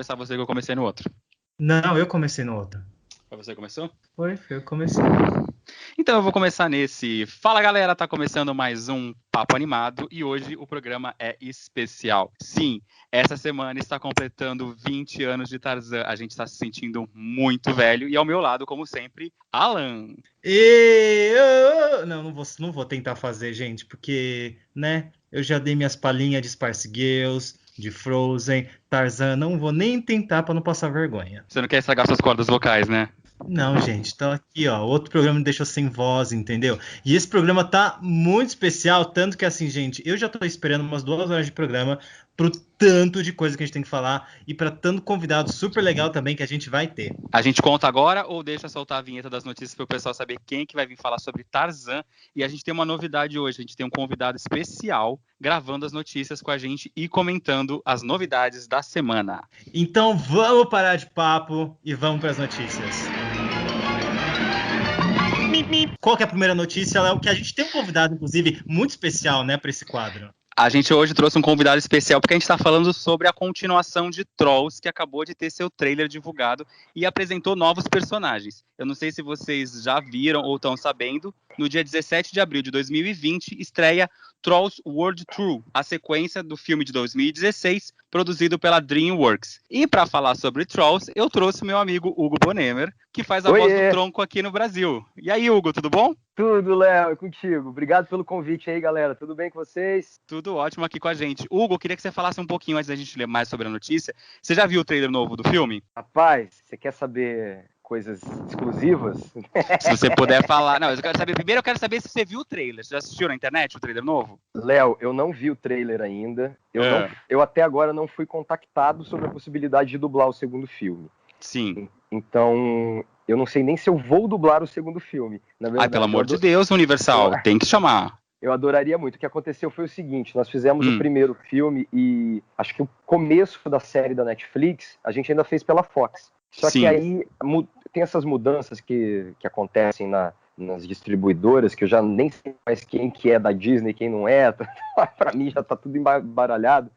começar você que eu comecei no outro? Não, eu comecei no outro. Foi você que começou? Foi eu que comecei. Então eu vou começar nesse. Fala galera, tá começando mais um Papo Animado e hoje o programa é especial. Sim, essa semana está completando 20 anos de Tarzan. A gente está se sentindo muito velho e ao meu lado, como sempre, Alan. Não vou tentar fazer, gente, porque, né, eu já dei minhas palhinhas de Spice Girls, de Frozen, Tarzan, não vou nem tentar para não passar vergonha. Você não quer estragar suas cordas vocais, né? Não, gente, então aqui, ó, outro programa me deixou sem voz, entendeu? E esse programa tá muito especial, tanto que assim, gente, eu já tô esperando umas 2 horas de programa pro tanto de coisa que a gente tem que falar e para tanto convidado super legal também que a gente vai ter. A gente conta agora ou deixa soltar a vinheta das notícias para o pessoal saber quem que vai vir falar sobre Tarzan? E a gente tem uma novidade hoje, a gente tem um convidado especial gravando as notícias com a gente e comentando as novidades da semana. Então vamos parar de papo e vamos para as notícias. Qual que é a primeira notícia? É o que a gente tem um convidado, inclusive, muito especial, né, para esse quadro. A gente hoje trouxe um convidado especial porque a gente está falando sobre a continuação de Trolls, que acabou de ter seu trailer divulgado e apresentou novos personagens. Eu não sei se vocês já viram ou estão sabendo, no dia 17 de abril de 2020 estreia Trolls World Tour, a sequência do filme de 2016, produzido pela DreamWorks. E para falar sobre Trolls, eu trouxe meu amigo Hugo Bonemer, que faz a voz do Tronco aqui no Brasil. E aí, Hugo, tudo bom? Tudo, Léo, é contigo. Obrigado pelo convite aí, galera. Tudo bem com vocês? Tudo ótimo aqui com a gente. Hugo, eu queria que você falasse um pouquinho antes da gente ler mais sobre a notícia. Você já viu o trailer novo do filme? Rapaz, você quer saber coisas exclusivas? Se você puder falar. Não, eu quero saber. Primeiro eu quero saber se você viu o trailer. Você já assistiu na internet o trailer novo? Léo, eu não vi o trailer ainda. Eu até agora não fui contactado sobre a possibilidade de dublar o segundo filme. Sim. Então, eu não sei nem se eu vou dublar o segundo filme. Na verdade, pelo amor de Deus, Universal, tem que chamar. Eu adoraria muito. O que aconteceu foi o seguinte, nós fizemos o primeiro filme e acho que o começo da série da Netflix, a gente ainda fez pela Fox. Só Sim. que aí tem essas mudanças que acontecem nas distribuidoras, que eu já nem sei mais quem que é da Disney, quem não é. Pra mim já tá tudo embaralhado.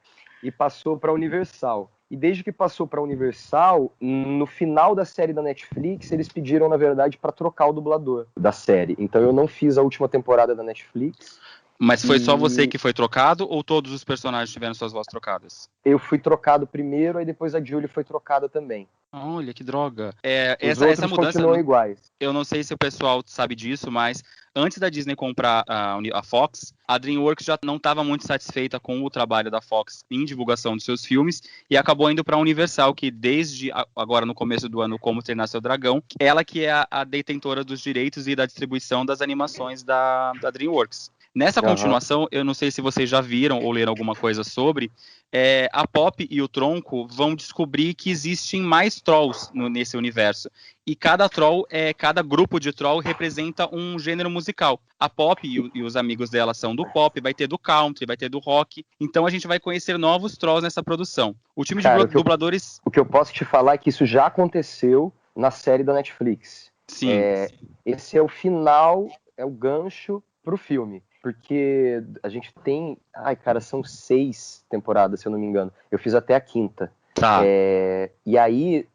E passou pra Universal. E desde que passou para a Universal, no final da série da Netflix, eles pediram, na verdade, para trocar o dublador da série. Então eu não fiz a última temporada da Netflix. Mas foi só você que foi trocado ou todos os personagens tiveram suas vozes trocadas? Eu fui trocado primeiro, aí depois a Julie foi trocada também. Olha, que droga. Essa mudança continuam iguais. Eu não sei se o pessoal sabe disso, mas antes da Disney comprar a Fox, a DreamWorks já não estava muito satisfeita com o trabalho da Fox em divulgação dos seus filmes e acabou indo para a Universal, que desde agora no começo do ano, Como Treinar Seu Dragão, ela que é a detentora dos direitos e da distribuição das animações da DreamWorks. Nessa continuação, eu não sei se vocês já viram ou leram alguma coisa sobre, a Pop e o Tronco vão descobrir que existem mais trolls nesse universo. E cada grupo de troll representa um gênero musical. A Pop e os amigos dela são do pop, vai ter do country, vai ter do rock. Então a gente vai conhecer novos trolls nessa produção. O time de dubladores... O que eu posso te falar é que isso já aconteceu na série da Netflix. Sim. Esse é o final, é o gancho pro filme. Porque a gente tem... são 6 temporadas, se eu não me engano. Eu fiz até a 5ª. Tá. E aí,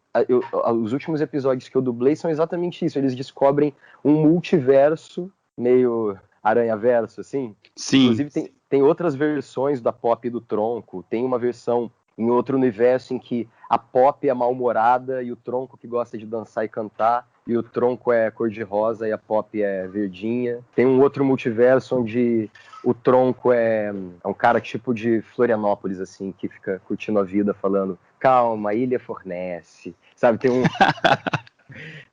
os últimos episódios que eu dublei são exatamente isso. Eles descobrem um multiverso, meio aranha-verso, assim. Sim. Inclusive, tem outras versões da Pop e do Tronco. Tem uma versão em outro universo em que a Pop é mal-humorada e o Tronco que gosta de dançar e cantar. E o Tronco é cor-de-rosa e a Pop é verdinha. Tem um outro multiverso onde o Tronco é um cara tipo de Florianópolis, assim, que fica curtindo a vida, falando, calma, a ilha fornece. Sabe, tem um...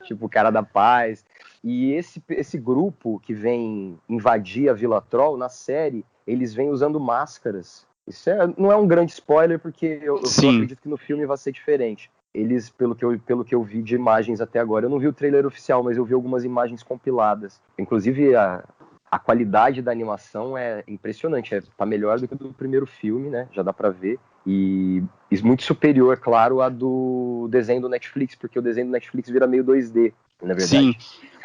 tipo o cara da paz. E esse grupo que vem invadir a Vila Troll, na série, eles vêm usando máscaras. Isso não é um grande spoiler, porque eu acredito que no filme vai ser diferente. Eles, pelo que eu vi de imagens até agora, eu não vi o trailer oficial, mas eu vi algumas imagens compiladas. Inclusive, a qualidade da animação é impressionante. Tá melhor do que do primeiro filme, né? Já dá pra ver. E muito superior, claro, a do desenho do Netflix, porque o desenho do Netflix vira meio 2D, na verdade. Sim.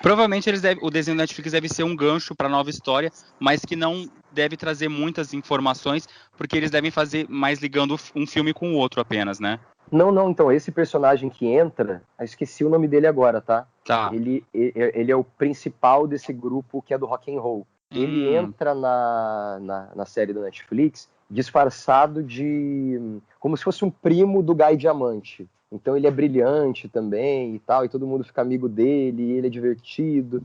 Provavelmente o desenho do Netflix deve ser um gancho para nova história, mas que não deve trazer muitas informações, porque eles devem fazer mais ligando um filme com o outro apenas, né? Não, então, esse personagem que entra, eu esqueci o nome dele agora, tá? Tá. Ele é o principal desse grupo que é do rock and roll. Ele entra na série da Netflix disfarçado de... como se fosse um primo do Guy Diamante. Então ele é brilhante também e tal, e todo mundo fica amigo dele, e ele é divertido.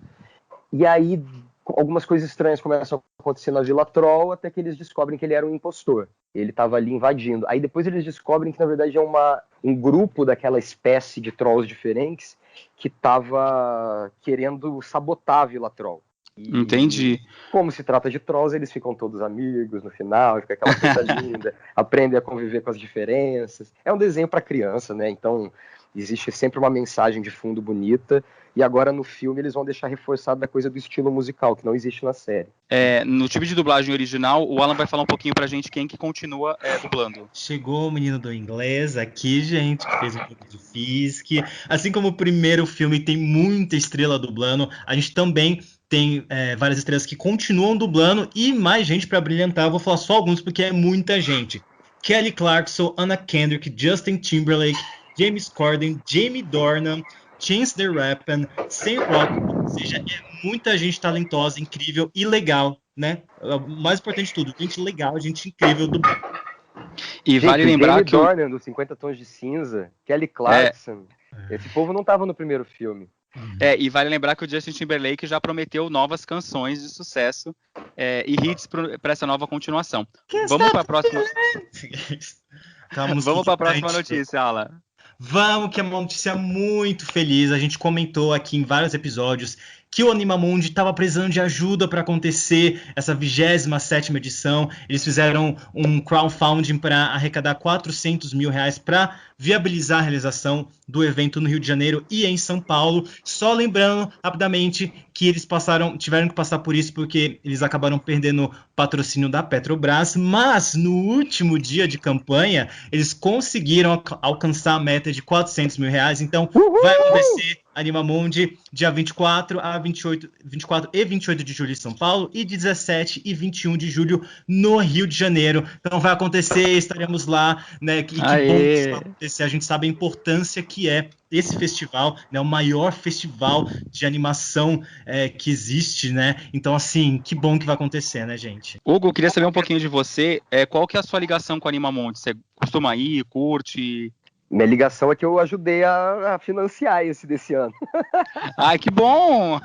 E aí algumas coisas estranhas começam a acontecer na Vila Troll, até que eles descobrem que ele era um impostor. Ele estava ali invadindo. Aí depois eles descobrem que, na verdade, é um grupo daquela espécie de trolls diferentes que estava querendo sabotar a Vila Troll. E, Entendi. como se trata de trolls, eles ficam todos amigos no final, fica aquela coisa linda, aprendem a conviver com as diferenças. É um desenho para criança, né? Então existe sempre uma mensagem de fundo bonita. E agora no filme eles vão deixar reforçado a coisa do estilo musical, que não existe na série. No time de dublagem original, o Alan vai falar um pouquinho pra gente quem que continua dublando. Chegou o menino do inglês aqui, gente, que fez um pouco de Fisk. Assim como o primeiro filme tem muita estrela dublando, a gente também tem várias estrelas que continuam dublando e mais gente para brilhantar. Eu vou falar só alguns porque é muita gente. Kelly Clarkson, Anna Kendrick, Justin Timberlake, James Corden, Jamie Dornan, Chance the Rapper, Sam Rockwell, ou seja, é muita gente talentosa, incrível e legal, né? O mais importante de tudo, gente legal, gente incrível do... E gente, vale lembrar Jamie que Dornan, dos 50 Tons de Cinza, Kelly Clarkson, esse povo não tava no primeiro filme. E vale lembrar que o Justin Timberlake já prometeu novas canções de sucesso e hits para essa nova continuação. Vamos para a próxima. Vamos para a próxima notícia, Alan. Vamos, que é uma notícia muito feliz. A gente comentou aqui em vários episódios que o Animamundi estava precisando de ajuda para acontecer essa 27ª edição. Eles fizeram um crowdfunding para arrecadar R$400 mil para viabilizar a realização do evento no Rio de Janeiro e em São Paulo. Só lembrando rapidamente que eles tiveram que passar por isso porque eles acabaram perdendo patrocínio da Petrobras, mas no último dia de campanha eles conseguiram alcançar a meta de R$400 mil. Então vai acontecer Animamundi dia 24 e 28 de julho em São Paulo e 17 e 21 de julho no Rio de Janeiro. Então vai acontecer, estaremos lá, né? E que bom que isso vai acontecer. A gente sabe a importância que é esse festival, né, o maior festival de animação que existe, né? Então, assim, que bom que vai acontecer, né, gente? Hugo, eu queria saber um pouquinho de você. Qual que é a sua ligação com a Animamundi? Você costuma ir, curte? Minha ligação é que eu ajudei a financiar esse desse ano. Ai, que bom!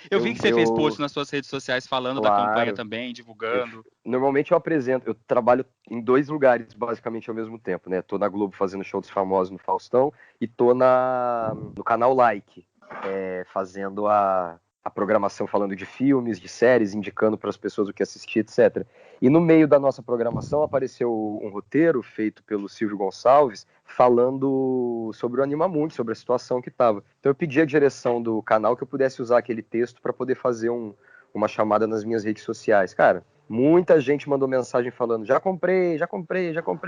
Eu vi que você fez post nas suas redes sociais falando da campanha também, divulgando. Normalmente eu apresento, eu trabalho em 2 lugares basicamente ao mesmo tempo, né? Tô na Globo fazendo show dos famosos no Faustão e tô no canal Like, fazendo a programação, falando de filmes, de séries, indicando para as pessoas o que assistir, etc. E no meio da nossa programação apareceu um roteiro feito pelo Silvio Gonçalves falando sobre o Animamundi, sobre a situação que estava. Então eu pedi à direção do canal que eu pudesse usar aquele texto para poder fazer uma chamada nas minhas redes sociais. Cara, muita gente mandou mensagem falando já comprei,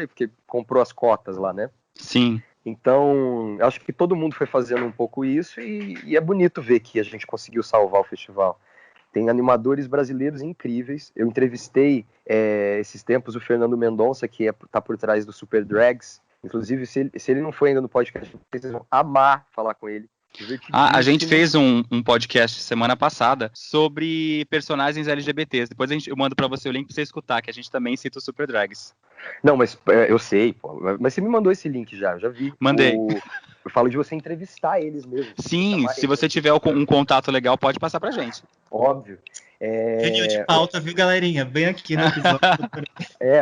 porque comprou as cotas lá, né? Sim. Então, acho que todo mundo foi fazendo um pouco isso e é bonito ver que a gente conseguiu salvar o festival. Tem animadores brasileiros incríveis. Eu entrevistei esses tempos o Fernando Mendonça, que está por trás do Super Drags. Inclusive, se ele não foi ainda no podcast, vocês vão amar falar com ele. A gente fez um podcast semana passada sobre personagens LGBTs. Depois eu mando pra você o link pra você escutar, que a gente também cita o Super Drags. Não, mas eu sei, pô. Mas você me mandou esse link já, eu já vi. Mandei. Eu falo de você entrevistar eles mesmo. Sim, se você tiver um contato legal, pode passar pra gente. Óbvio. Reunião de pauta, viu, galerinha? Bem aqui no episódio.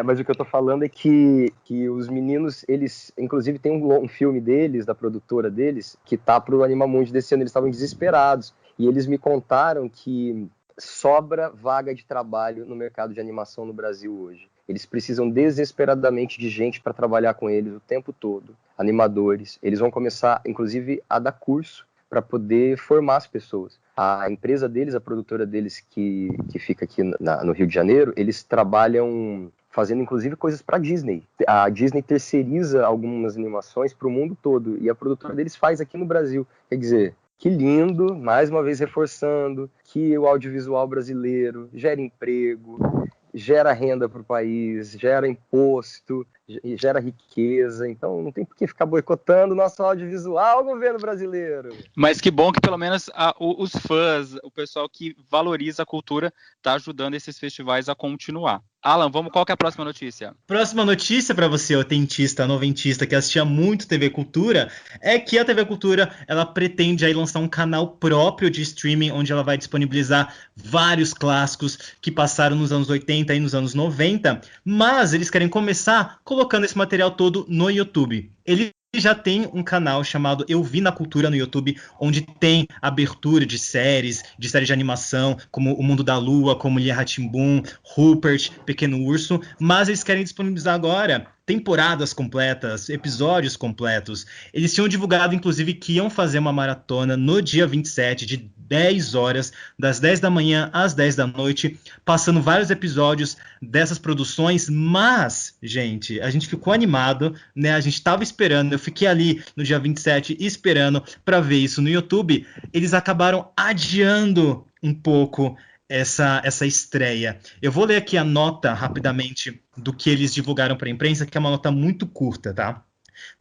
Mas o que eu tô falando é que os meninos, eles, inclusive tem um filme deles, da produtora deles, que tá pro Animamundi desse ano, eles estavam desesperados. E eles me contaram que sobra vaga de trabalho no mercado de animação no Brasil hoje. Eles precisam desesperadamente de gente para trabalhar com eles o tempo todo, animadores. Eles vão começar, inclusive, a dar curso para poder formar as pessoas. A empresa deles, a produtora deles que fica aqui no Rio de Janeiro, eles trabalham fazendo inclusive coisas para a Disney. A Disney terceiriza algumas animações para o mundo todo e a produtora deles faz aqui no Brasil. Quer dizer, que lindo, mais uma vez reforçando que o audiovisual brasileiro gera emprego, gera renda para o país, gera imposto e gera riqueza, então não tem por que ficar boicotando o nosso audiovisual, governo brasileiro. Mas que bom que pelo menos os fãs, o pessoal que valoriza a cultura, está ajudando esses festivais a continuar. Alan, qual que é a próxima notícia? Próxima notícia para você, otentista, noventista, que assistia muito TV Cultura, é que a TV Cultura, ela pretende aí lançar um canal próprio de streaming, onde ela vai disponibilizar vários clássicos que passaram nos anos 80 e nos anos 90, mas eles querem começar colocando esse material todo no YouTube. Ele já tem um canal chamado Eu Vi na Cultura no YouTube, onde tem abertura de séries de animação, como O Mundo da Lua, como Lia Rá-Tim-Bum, Rupert, Pequeno Urso, mas eles querem disponibilizar agora temporadas completas, episódios completos. Eles tinham divulgado, inclusive, que iam fazer uma maratona no dia 27, de 10 horas, das 10 da manhã às 10 da noite, passando vários episódios dessas produções, mas, gente, a gente ficou animado, né? A gente estava esperando, eu fiquei ali no dia 27 esperando para ver isso no YouTube. Eles acabaram adiando um pouco essa estreia. Eu vou ler aqui a nota rapidamente do que eles divulgaram para a imprensa, que é uma nota muito curta, tá?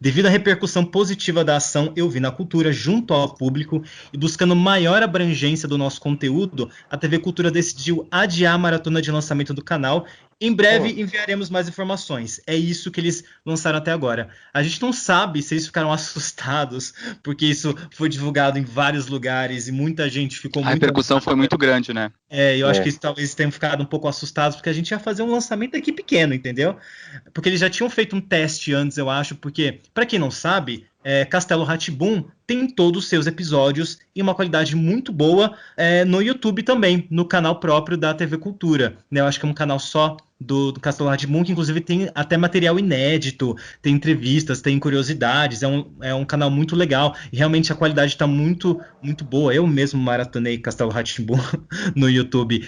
Devido à repercussão positiva da ação Eu Vi na Cultura junto ao público e buscando maior abrangência do nosso conteúdo, a TV Cultura decidiu adiar a maratona de lançamento do canal. Em breve enviaremos mais informações. É isso que eles lançaram até agora. A gente não sabe se eles ficaram assustados, porque isso foi divulgado em vários lugares e muita gente ficou muito... A repercussão foi muito grande, né? Eu acho que eles talvez tenham ficado um pouco assustados, porque a gente ia fazer um lançamento aqui pequeno, entendeu? Porque eles já tinham feito um teste antes, eu acho, porque, para quem não sabe, Castelo Rá-Tim-Bum tem todos os seus episódios em uma qualidade muito boa no YouTube também, no canal próprio da TV Cultura, né? Eu acho que é um canal só do Castelo Rá-Tim-Bum, que inclusive tem até material inédito, tem entrevistas, tem curiosidades, é um canal muito legal, e realmente a qualidade está muito, muito boa. Eu mesmo maratonei Castelo Rá-Tim-Bum no YouTube.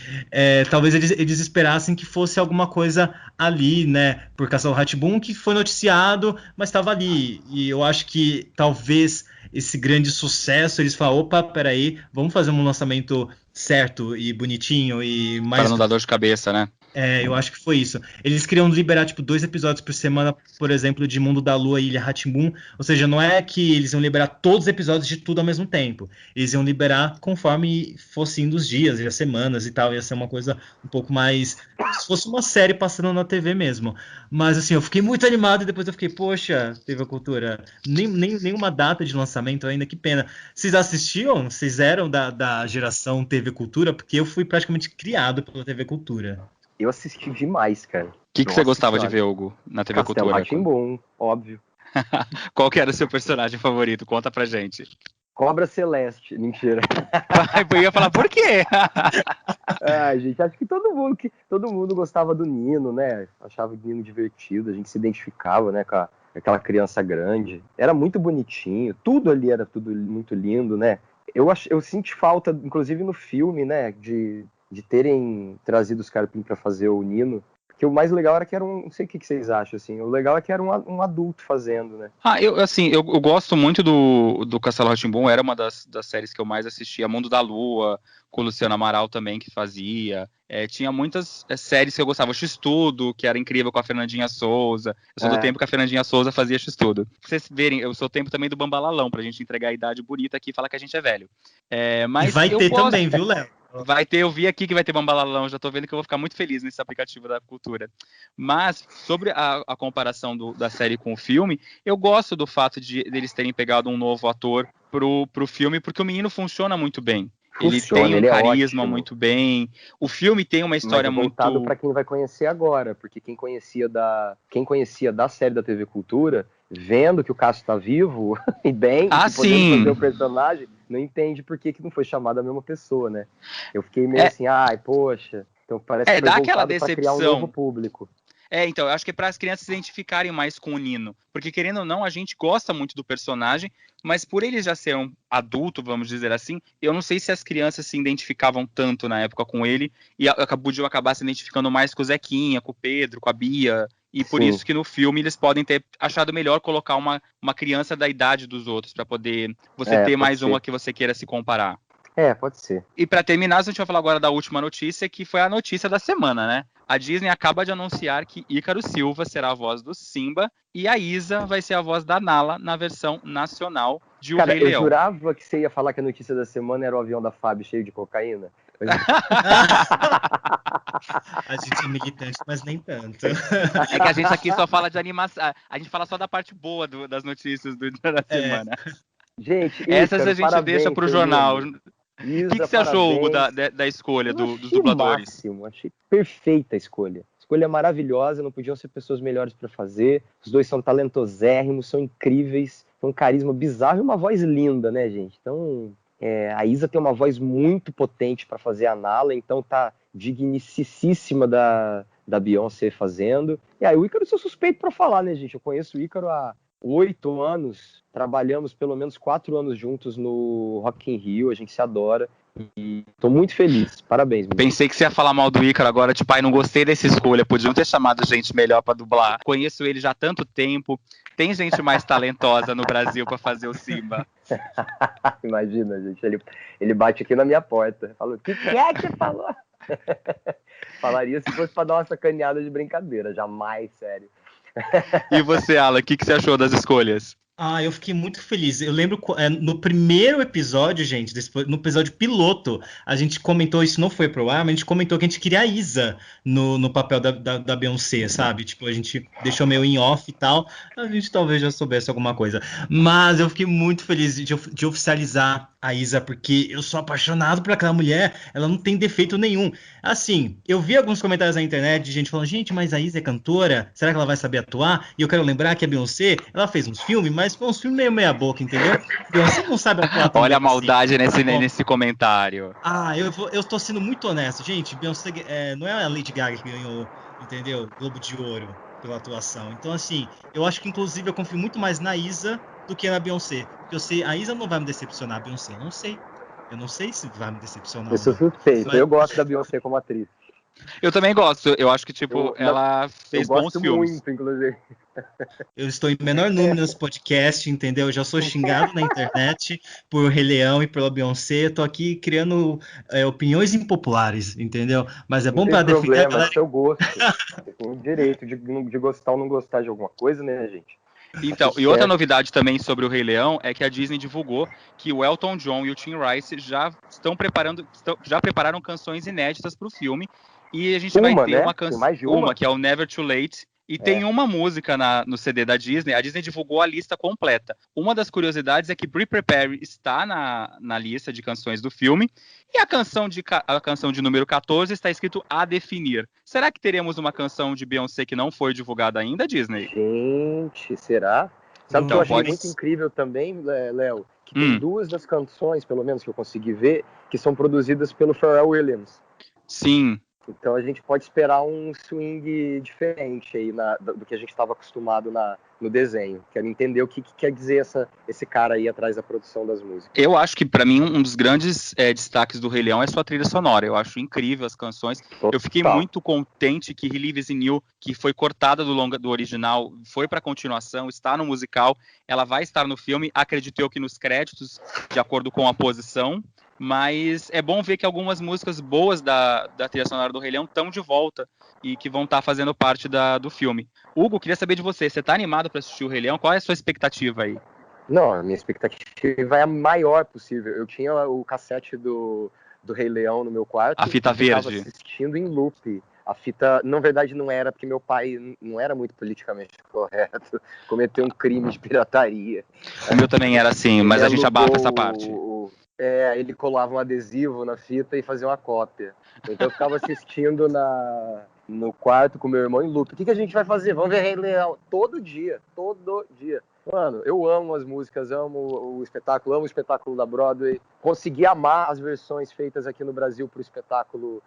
Talvez eles esperassem que fosse alguma coisa ali, né, por Castelo Rá-Tim-Bum, que foi noticiado, mas estava ali, e eu acho que talvez esse grande sucesso, eles falaram, opa, peraí, vamos fazer um lançamento certo e bonitinho e mais... Para não dar dor de cabeça, né? Eu acho que foi isso. Eles queriam liberar, 2 episódios por semana, por exemplo, de Mundo da Lua e Ilha Rá-Tim-Bum. Ou seja, não é que eles iam liberar todos os episódios de tudo ao mesmo tempo. Eles iam liberar conforme fossem indo os dias e as semanas e tal. Ia ser uma coisa um pouco mais... se fosse uma série passando na TV mesmo. Mas, assim, eu fiquei muito animado e depois eu fiquei, poxa, TV Cultura, nenhuma data de lançamento ainda, que pena. Vocês assistiam? Vocês eram da geração TV Cultura? Porque eu fui praticamente criado pela TV Cultura. Eu assisti demais, cara. O que você gostava de ver, Hugo, na TV Castelo Cultura? Castelo Rá-Tim-Bum, óbvio. Qual que era o seu personagem favorito? Conta pra gente. Cobra Celeste, mentira. Eu ia falar, por quê? Gente, acho que todo mundo gostava do Nino, né? Achava o Nino divertido, a gente se identificava, né, com aquela criança grande. Era muito bonitinho, tudo ali era tudo muito lindo, né? Eu senti falta, inclusive no filme, né, de terem trazido os Carpim para fazer o Nino, porque o mais legal era que era não sei o que vocês acham, assim, o legal é que era um adulto fazendo, né? Eu gosto muito do Castelo Rá-Tim-Bum, era uma das séries que eu mais assistia, Mundo da Lua, com o Luciano Amaral também, que fazia, tinha muitas séries que eu gostava, X-Tudo, que era incrível, com a Fernandinha Souza, eu sou do tempo que a Fernandinha Souza fazia X-Tudo. Pra vocês verem, eu sou o tempo também do Bambalalão, pra gente entregar a idade bonita aqui e falar que a gente é velho. Mas e vai ter também, viu, Léo? Vai ter, eu vi aqui que vai ter Bambalalão, já tô vendo que eu vou ficar muito feliz nesse aplicativo da Cultura. Mas, sobre a comparação da série com o filme, eu gosto do fato de eles terem pegado um novo ator pro filme, porque o menino funciona muito bem. Ele tem um carisma muito bem. O filme tem uma história muito... voltado para quem vai conhecer agora, porque quem conhecia da série da TV Cultura, vendo que o Cássio tá vivo e bem, e podendo fazer o personagem, não entende por que não foi chamado a mesma pessoa, né? Eu fiquei meio assim, poxa, então parece que dá aquela decepção pra criar um novo público. Então, eu acho que é para as crianças se identificarem mais com o Nino. Porque, querendo ou não, a gente gosta muito do personagem, mas por ele já ser um adulto, vamos dizer assim, eu não sei se as crianças se identificavam tanto na época com ele, e podiam acabar se identificando mais com o Zequinha, com o Pedro, com a Bia, e por isso que no filme eles podem ter achado melhor colocar uma criança da idade dos outros, para poder você ter mais uma que você queira se comparar. Pode ser. E para terminar, a gente vai falar agora da última notícia, que foi a notícia da semana, né? A Disney acaba de anunciar que Ícaro Silva será a voz do Simba e a Isa vai ser a voz da Nala na versão nacional de O Cara, Rei eu Leão. jurava que você ia falar que a notícia da semana era o avião da Fábio cheio de cocaína. A gente é militante, mas nem tanto. É que a gente aqui só fala de animação. A gente fala só da parte boa das notícias da semana. Gente, Essas Ícaro, a gente parabéns, deixa pro seu jornal. lindo. O Isa, que você achou, Hugo, parabéns. da escolha Eu dos achei dubladores? máximo, achei perfeita a escolha. Escolha maravilhosa, não podiam ser pessoas melhores para fazer. Os dois são talentosérrimos, são incríveis, tem um carisma bizarro e uma voz linda, né, gente? Então, a Isa tem uma voz muito potente para fazer a Nala, então tá dignicíssima da Beyoncé fazendo. E aí, o Ícaro, eu sou suspeito para falar, né, gente? Eu conheço o Ícaro há 8 anos, trabalhamos pelo menos 4 anos juntos no Rock in Rio, a gente se adora. E tô muito feliz. Parabéns, menino. Pensei que você ia falar mal do Ícaro agora, tipo, não gostei dessa escolha, podiam ter chamado gente melhor pra dublar. Conheço ele já há tanto tempo, tem gente mais talentosa no Brasil pra fazer o Simba. Imagina, gente, ele bate aqui na minha porta. Falou, o que é que você falou? Falaria se fosse pra dar uma sacaneada de brincadeira, jamais, sério. E você, Alan, o que você achou das escolhas? Eu fiquei muito feliz. Eu lembro no primeiro episódio, gente, no episódio piloto, a gente comentou, isso não foi pro ar, mas a gente comentou que a gente queria a Isa no papel da Beyoncé, sabe? Tipo, a gente deixou meio em off e tal. A gente talvez já soubesse alguma coisa. Mas eu fiquei muito feliz de oficializar a Isa, porque eu sou apaixonado por aquela mulher. Ela não tem defeito nenhum. Assim, eu vi alguns comentários na internet de gente falando, gente, mas a Isa é cantora? Será que ela vai saber atuar? E eu quero lembrar que a Beyoncé, ela fez uns filmes, mas foi uns filmes meio meia boca, entendeu? Beyoncé não sabe atuar tão Olha bem a maldade assim. nesse comentário. Eu tô sendo muito honesto. Gente, Beyoncé não é a Lady Gaga que ganhou, entendeu? Globo de Ouro pela atuação. Então, assim, eu acho que, inclusive, eu confio muito mais na Isa do que na Beyoncé. Porque eu sei, a Isa não vai me decepcionar, a Beyoncé, eu não sei. Eu não sei se vai me decepcionar Eu ou sou não. suspeito, Mas eu gosto da Beyoncé como atriz. Eu também gosto, eu acho que, tipo, ela Eu fez bons gosto filmes. muito, inclusive. eu estou em menor número nesse podcast, entendeu? Eu já sou xingado na internet por Rei Leão e pela Beyoncé. Eu tô aqui criando opiniões impopulares, entendeu? Mas é Não bom tem para defender a problema, é galera. seu gosto. Você tem o direito de gostar ou não gostar de alguma coisa, né, gente? Tá Então, tudo e outra certo. novidade também sobre o Rei Leão é que a Disney divulgou que o Elton John e o Tim Rice já prepararam canções inéditas para o filme. E a gente vai Uma, ter né? uma Tem canção, mais de uma? que é o Never Too Late. E tem É. uma música no CD da Disney. A Disney divulgou a lista completa. Uma das curiosidades é que Be Prepared está na lista de canções do filme. E a canção de número 14 está escrito A Definir. Será que teremos uma canção de Beyoncé que não foi divulgada ainda, Disney? Gente, será? Sabe o que eu Então, achei pode. muito incrível também, Léo? Que tem 2 das canções, pelo menos que eu consegui ver, que são produzidas pelo Pharrell Williams. Sim. Então a gente pode esperar um swing diferente aí do que a gente estava acostumado no desenho. Quero entender o que quer dizer esse cara aí atrás da produção das músicas. Eu acho que, para mim, um dos grandes destaques do Rei Leão é sua trilha sonora. Eu acho incrível as canções. Total. Eu fiquei muito contente que He Lives in You, que foi cortada do original, foi para continuação, está no musical. Ela vai estar no filme, acredito eu que nos créditos, de acordo com a posição. Mas é bom ver que algumas músicas boas da trilha sonora do Rei Leão estão de volta e que vão estar fazendo parte do filme. Hugo, queria saber de você. Você está animado para assistir o Rei Leão? Qual é a sua expectativa aí? Não, a minha expectativa é a maior possível. Eu tinha o cassete do Rei Leão no meu quarto. A fita verde. Eu estava assistindo em loop. A fita, na verdade, não era, porque meu pai não era muito politicamente correto. Cometeu um crime de pirataria. O meu também era assim, mas a gente abafa essa parte. Ele colava um adesivo na fita e fazia uma cópia. Então eu ficava assistindo no quarto com meu irmão em loop. O que a gente vai fazer? Vamos ver Rei Leão. Todo dia. Mano, eu amo as músicas, amo o espetáculo da Broadway. Consegui amar as versões feitas aqui no Brasil pro espetáculo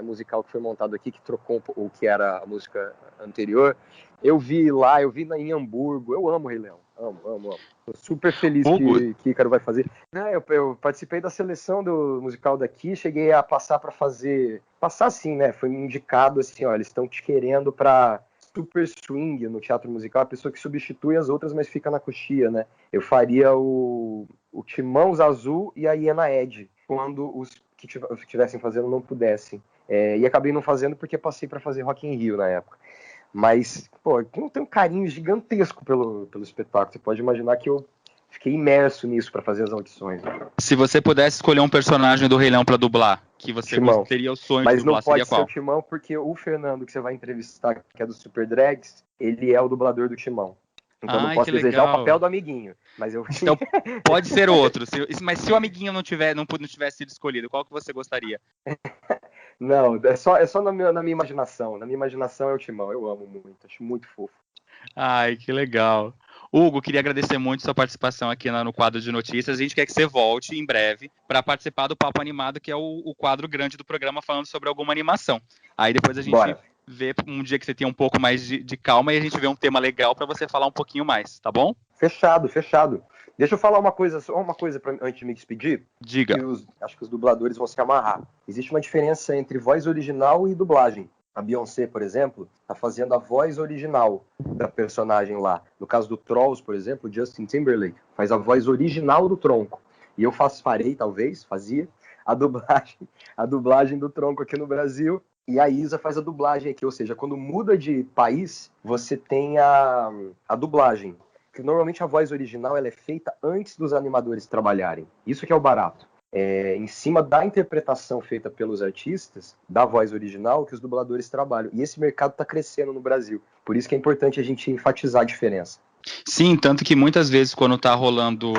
musical que foi montado aqui, que trocou o que era a música anterior. Eu vi em Hamburgo. Eu amo Rei Leão. Amo. Tô super feliz que Ícaro vai fazer. Eu participei da seleção do musical daqui, cheguei a passar para fazer... Passar assim, né? Foi indicado assim, ó, eles estão te querendo para super swing no teatro musical, a pessoa que substitui as outras, mas fica na coxia, né? Eu faria o Timão Zazu e a Hiena Ed. quando os que estivessem fazendo não pudessem. E acabei não fazendo porque passei para fazer Rock in Rio na época. Mas, pô, eu tenho um carinho gigantesco pelo espetáculo. Você pode imaginar que eu fiquei imerso nisso para fazer as audições. Se você pudesse escolher um personagem do Rei Leão para dublar, que você Timão. teria o sonho Mas de dublar, não pode seria ser qual? o Timão, porque o Fernando que você vai entrevistar, que é do Super Drags, ele é o dublador do Timão. Então não Ai, posso que desejar o legal. papel do amiguinho. Mas eu... Então, pode ser outro. Mas se o amiguinho não tivesse sido escolhido, qual que você gostaria? Não, é só na minha imaginação. Na minha imaginação é o Timão. Eu amo muito, acho muito fofo. Ai, que legal. Hugo, queria agradecer muito sua participação aqui no quadro de notícias. A gente quer que você volte em breve para participar do Papo Animado, que é o quadro grande do programa falando sobre alguma animação. Aí depois a gente vê um dia que você tem um pouco mais de calma e a gente vê um tema legal para você falar um pouquinho mais, tá bom? Fechado. Deixa eu falar só uma coisa antes de me despedir. Diga. Acho que os dubladores vão se amarrar. Existe uma diferença entre voz original e dublagem. A Beyoncé, por exemplo, está fazendo a voz original da personagem lá. No caso do Trolls, por exemplo, o Justin Timberlake faz a voz original do Tronco. E eu fazia a dublagem do Tronco aqui no Brasil. E a Isa faz a dublagem aqui. Ou seja, quando muda de país, você tem a dublagem. Que normalmente a voz original ela é feita antes dos animadores trabalharem. Isso que é o barato. Em cima da interpretação feita pelos artistas, da voz original, que os dubladores trabalham. E esse mercado está crescendo no Brasil. Por isso que é importante a gente enfatizar a diferença. Sim, tanto que muitas vezes quando está rolando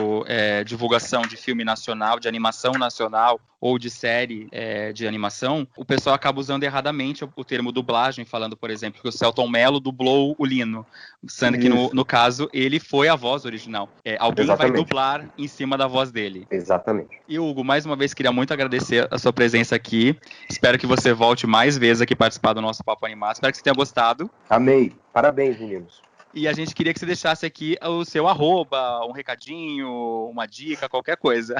divulgação de filme nacional, de animação nacional ou de série de animação, o pessoal acaba usando erradamente o termo dublagem, falando, por exemplo, que o Selton Mello dublou o Lino, sendo que no caso ele foi a voz original. Alguém Exatamente. vai dublar em cima da voz dele. Exatamente. E Hugo, mais uma vez queria muito agradecer a sua presença aqui. Espero que você volte mais vezes aqui participar do nosso Papo Animado. Espero que você tenha gostado. Amei. Parabéns, meninos. E a gente queria que você deixasse aqui o seu @, um recadinho, uma dica, qualquer coisa.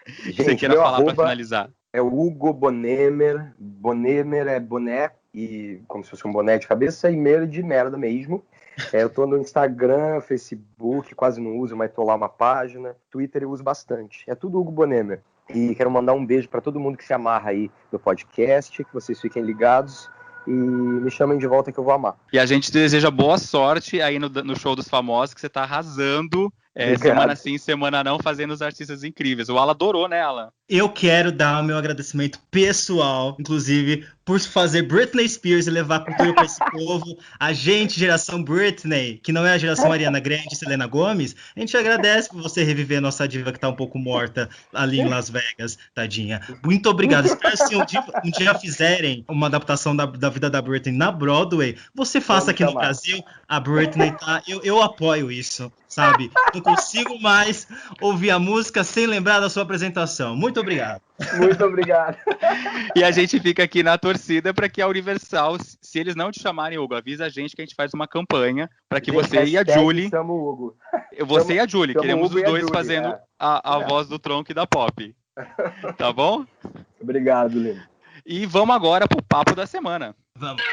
Gente, que você queira falar para finalizar. É o Hugo Bonemer. Bonemer é boné, e como se fosse um boné de cabeça, e mer de merda mesmo. Eu tô no Instagram, Facebook, quase não uso, mas tô lá uma página. Twitter eu uso bastante. É tudo Hugo Bonemer. E quero mandar um beijo para todo mundo que se amarra aí no podcast, que vocês fiquem ligados. E me chamem de volta que eu vou amar. E a gente deseja boa sorte aí no show dos famosos, que você tá arrasando, semana sim, semana não, fazendo os artistas incríveis. O Alan adorou, né, Alan? Eu quero dar o meu agradecimento pessoal, inclusive, por fazer Britney Spears e levar cultura para esse povo. A gente, geração Britney, que não é a geração Ariana Grande e Selena Gomez, a gente agradece por você reviver a nossa diva que tá um pouco morta ali em Las Vegas, tadinha. Muito obrigado. Espero que se um dia fizerem uma adaptação da vida da Britney na Broadway, você faça aqui no Brasil. A Britney tá... Eu apoio isso, sabe? Não consigo mais ouvir a música sem lembrar da sua apresentação. Muito obrigado. Muito obrigado. E a gente fica aqui na torcida para que a Universal, se eles não te chamarem, Hugo, avisa a gente que a gente faz uma campanha para que você e a Julie... Chama o Hugo. Você e a Julie, queremos os dois Julie, fazendo a voz do Tronco e da Pop. Tá bom? Obrigado, Lino. E vamos agora pro Papo da Semana. Vamos.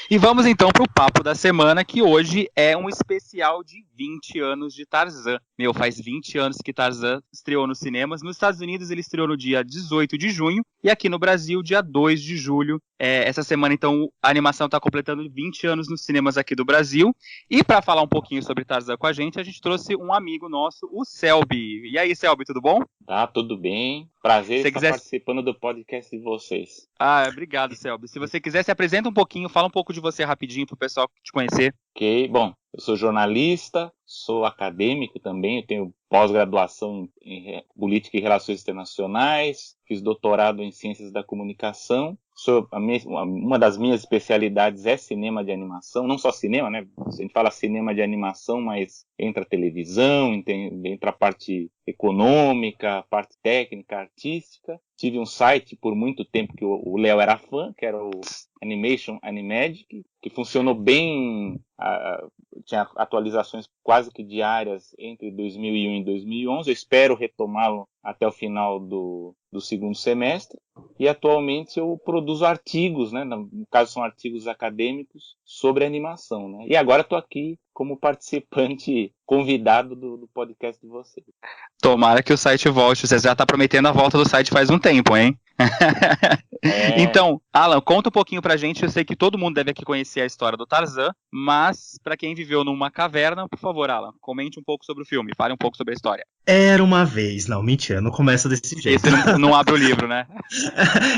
E vamos então para o Papo da Semana, que hoje é um especial de 20 anos de Tarzan. Faz 20 anos que Tarzan estreou nos cinemas. Nos Estados Unidos ele estreou no dia 18 de junho e aqui no Brasil, dia 2 de julho. Essa semana, então, a animação está completando 20 anos nos cinemas aqui do Brasil. E para falar um pouquinho sobre Tarzan com a gente trouxe um amigo nosso, o Selby. E aí, Selby, tudo bom? Tá, tudo bem. Prazer estar participando do podcast de vocês. Obrigado, Selby. Se você quiser, se apresenta um pouquinho, fala um pouco de você rapidinho para o pessoal te conhecer. Ok, bom, eu sou jornalista, sou acadêmico também, eu tenho pós-graduação em Política e Relações Internacionais, fiz doutorado em Ciências da Comunicação. Uma das minhas especialidades é cinema de animação, não só cinema, né? A gente fala cinema de animação, mas entra televisão, entra a parte econômica, a parte técnica, artística. Tive um site por muito tempo que o Léo era fã, que era o Animation Animagic, que funcionou bem, tinha atualizações quase que diárias entre 2001 e 2011. Eu espero retomá-lo até o final do segundo semestre. E atualmente eu produzo artigos, né? No caso são artigos acadêmicos sobre animação, né? E agora estou aqui como participante convidado do podcast de vocês. Tomara que o site volte. Você já está prometendo a volta do site faz um tempo, hein? Então, Alan, conta um pouquinho pra gente. Eu sei que todo mundo deve aqui conhecer a história do Tarzan, mas para quem viveu numa caverna, por favor, Alan, comente um pouco sobre o filme, fale um pouco sobre a história. Era uma vez. Não, mentira, não começa desse jeito. Esse não abre o livro, né?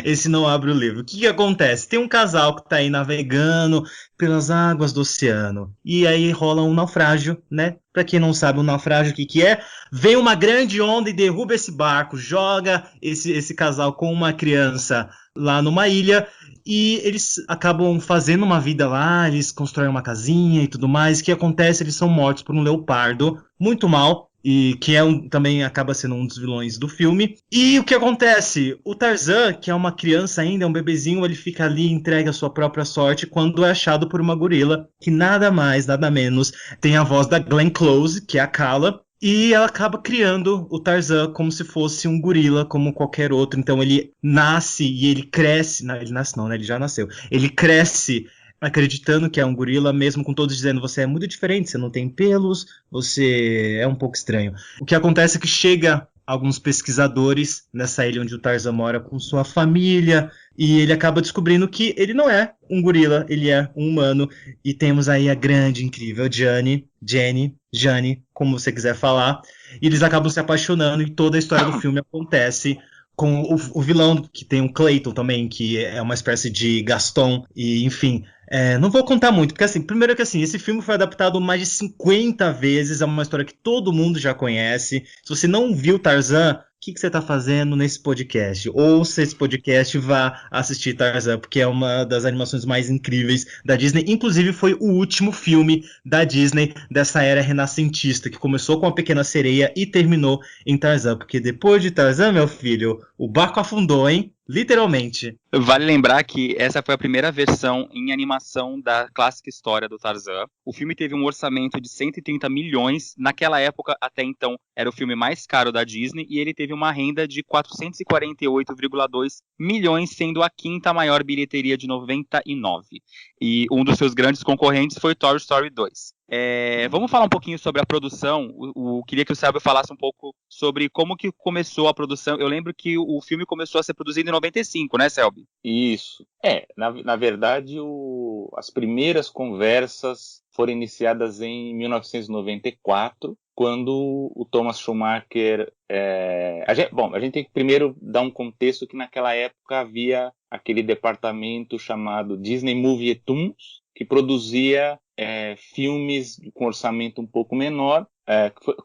Esse não abre o livro. O que acontece? Tem um casal que tá aí navegando pelas águas do oceano. E aí rola um naufrágio, né? Pra quem não sabe o naufrágio, o que é? Vem uma grande onda e derruba esse barco, joga esse casal com uma criança lá numa ilha. E eles acabam fazendo uma vida lá, eles constroem uma casinha e tudo mais. O que acontece? Eles são mortos por um leopardo, muito mal. E que também acaba sendo um dos vilões do filme. E o que acontece? O Tarzan, que é uma criança ainda, é um bebezinho, ele fica ali e entrega a sua própria sorte quando é achado por uma gorila, que nada mais, nada menos, tem a voz da Glenn Close, que é a Kala, e ela acaba criando o Tarzan como se fosse um gorila, como qualquer outro. Então ele nasce e ele cresce... Não, ele nasce não, né? Ele já nasceu. Ele cresce acreditando que é um gorila, mesmo com todos dizendo você é muito diferente, você não tem pelos, você é um pouco estranho. O que acontece é que chega alguns pesquisadores nessa ilha onde o Tarzan mora com sua família, e ele acaba descobrindo que ele não é um gorila, ele é um humano, e temos aí a grande, incrível Jane, como você quiser falar, e eles acabam se apaixonando, e toda a história do filme acontece com o vilão, que tem o Clayton também, que é uma espécie de Gaston, e enfim, não vou contar muito, porque assim, primeiro que assim, esse filme foi adaptado mais de 50 vezes, é uma história que todo mundo já conhece. Se você não viu Tarzan, o que você está fazendo nesse podcast? Ouça esse podcast e vá assistir Tarzan, porque é uma das animações mais incríveis da Disney. Inclusive foi o último filme da Disney dessa era renascentista, que começou com A Pequena Sereia e terminou em Tarzan, porque depois de Tarzan, meu filho, o barco afundou, hein? Literalmente. Vale lembrar que essa foi a primeira versão em animação da clássica história do Tarzan. O filme teve um orçamento de 130 milhões. Naquela época, até então, era o filme mais caro da Disney. E ele teve uma renda de 448,2 milhões, sendo a quinta maior bilheteria de 99. E um dos seus grandes concorrentes foi Toy Story 2. Vamos falar um pouquinho sobre a produção. Queria que o Sérgio falasse um pouco sobre como que começou a produção. Eu lembro que o filme começou a ser produzido em 95, né, Selby? Isso. Na verdade, as primeiras conversas foram iniciadas em 1994, quando o Thomas Schumacher... a gente tem que primeiro dar um contexto que naquela época havia aquele departamento chamado Disney Movie Toons, que produzia filmes com orçamento um pouco menor.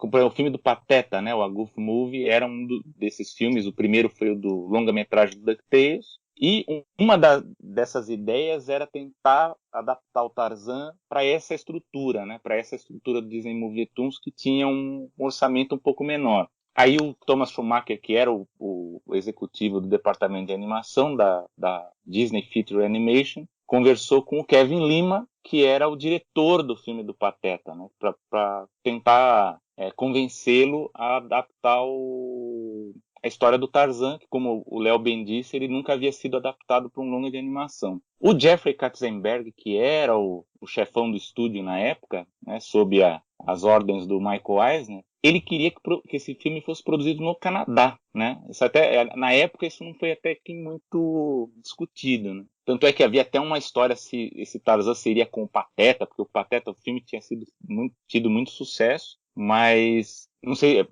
O filme do Pateta, né, o A Goof Movie, era desses filmes. O primeiro foi o do longa-metragem do DuckTales. E uma dessas ideias era tentar adaptar o Tarzan para essa estrutura, né, para essa estrutura do Disney Movie Toons, que tinha um orçamento um pouco menor. Aí o Thomas Schumacher, que era o executivo do departamento de animação da Disney Feature Animation, conversou com o Kevin Lima, que era o diretor do filme do Pateta, né, para tentar convencê-lo a adaptar a história do Tarzan, que, como o Léo bem disse, ele nunca havia sido adaptado para um longa de animação. O Jeffrey Katzenberg, que era o chefão do estúdio na época, né, sob as ordens do Michael Eisner, ele queria que esse filme fosse produzido no Canadá, né? Na época isso não foi até que muito discutido, né? Tanto é que havia até uma história se esse Tarzan seria com o Pateta, porque o filme tinha tido muito sucesso, mas não sei,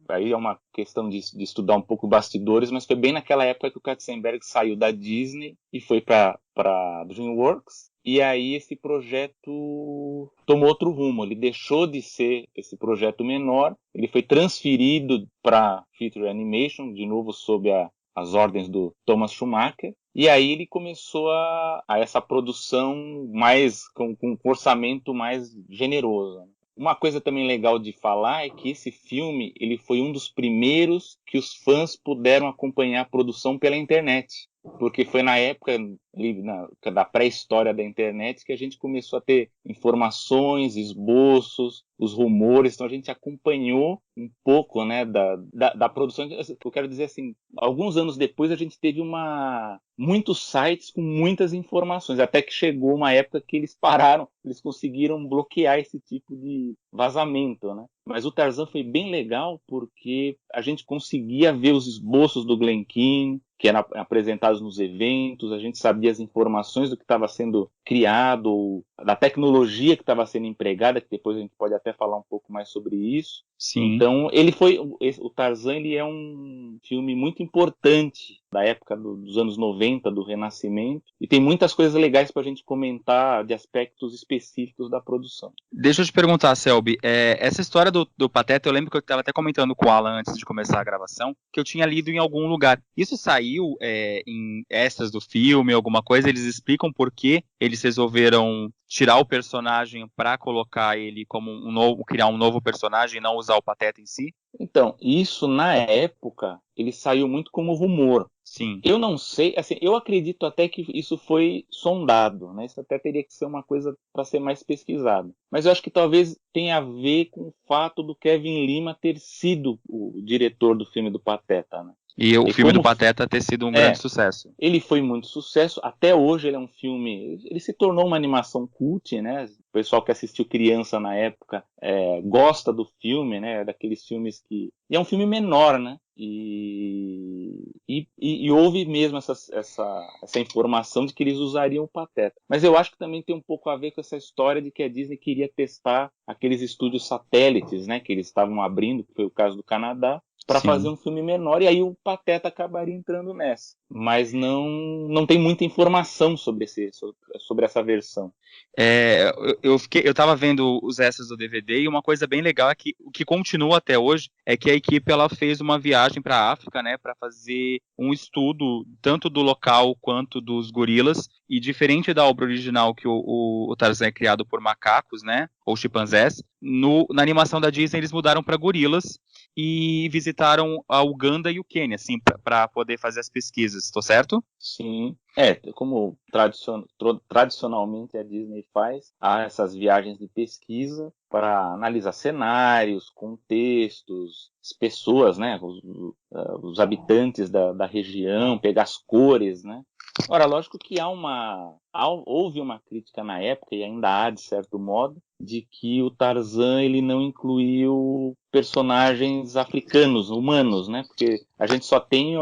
aí é uma questão de estudar um pouco bastidores, mas foi bem naquela época que o Katzenberg saiu da Disney e foi para DreamWorks. E aí esse projeto tomou outro rumo, ele deixou de ser esse projeto menor, ele foi transferido para Feature Animation, de novo sob as ordens do Thomas Schumacher, e aí ele começou a essa produção mais com orçamento mais generoso. Uma coisa também legal de falar é que esse filme ele foi um dos primeiros que os fãs puderam acompanhar a produção pela internet. porque foi na época da pré-história da internet que a gente começou a ter informações, esboços, os rumores, então a gente acompanhou um pouco, né, da produção. Eu quero dizer assim, alguns anos depois a gente teve muitos sites com muitas informações, até que chegou uma época que eles pararam, eles conseguiram bloquear esse tipo de vazamento, né? Mas o Tarzan foi bem legal porque a gente conseguia ver os esboços do Glen Keane, que eram apresentados nos eventos, a gente sabia as informações do que estava sendo criado, da tecnologia que estava sendo empregada, que depois a gente pode até falar um pouco mais sobre isso. Sim. Então, o Tarzan, ele é um filme muito importante da época dos anos 90, do Renascimento, e tem muitas coisas legais para a gente comentar de aspectos específicos da produção. Deixa eu te perguntar, Selby, essa história do Pateta, eu lembro que eu estava até comentando com o Alan antes de começar a gravação, que eu tinha lido em algum lugar. Isso saiu em extras do filme, alguma coisa? Eles explicam por que eles resolveram tirar o personagem para colocar ele como criar um novo personagem e não usar o Pateta em si? Então, isso na época, ele saiu muito como rumor. Sim. Eu não sei, assim, eu acredito até que isso foi sondado, né? Isso até teria que ser uma coisa para ser mais pesquisado. Mas eu acho que talvez tenha a ver com o fato do Kevin Lima ter sido o diretor do filme do Pateta, né? E o filme do Pateta ter sido um grande sucesso. Ele foi muito sucesso. Até hoje ele é um filme... Ele se tornou uma animação cult, né? O pessoal que assistiu criança na época gosta do filme, né? Daqueles filmes que... E é um filme menor, né? E houve mesmo essa informação de que eles usariam o Pateta. Mas eu acho que também tem um pouco a ver com essa história de que a Disney queria testar aqueles estúdios satélites, né? Que eles estavam abrindo, que foi o caso do Canadá, para fazer um filme menor, e aí o Pateta acabaria entrando nessa. Mas não tem muita informação sobre essa versão. Eu tava vendo os extras do DVD, e uma coisa bem legal é que o que continua até hoje é que a equipe ela fez uma viagem para a África, né, para fazer um estudo tanto do local quanto dos gorilas, e diferente da obra original que o Tarzan é criado por macacos, né, ou chimpanzés, na animação da Disney eles mudaram para gorilas e visitaram a Uganda e o Quênia, assim, para poder fazer as pesquisas, tô certo? Sim, como tradicionalmente a Disney faz, há essas viagens de pesquisa para analisar cenários, contextos, as pessoas, né, os habitantes da região, pegar as cores, né. Ora, lógico que houve uma crítica na época, e ainda há de certo modo, de que o Tarzan ele não incluiu personagens africanos, humanos, né? Porque a gente só tem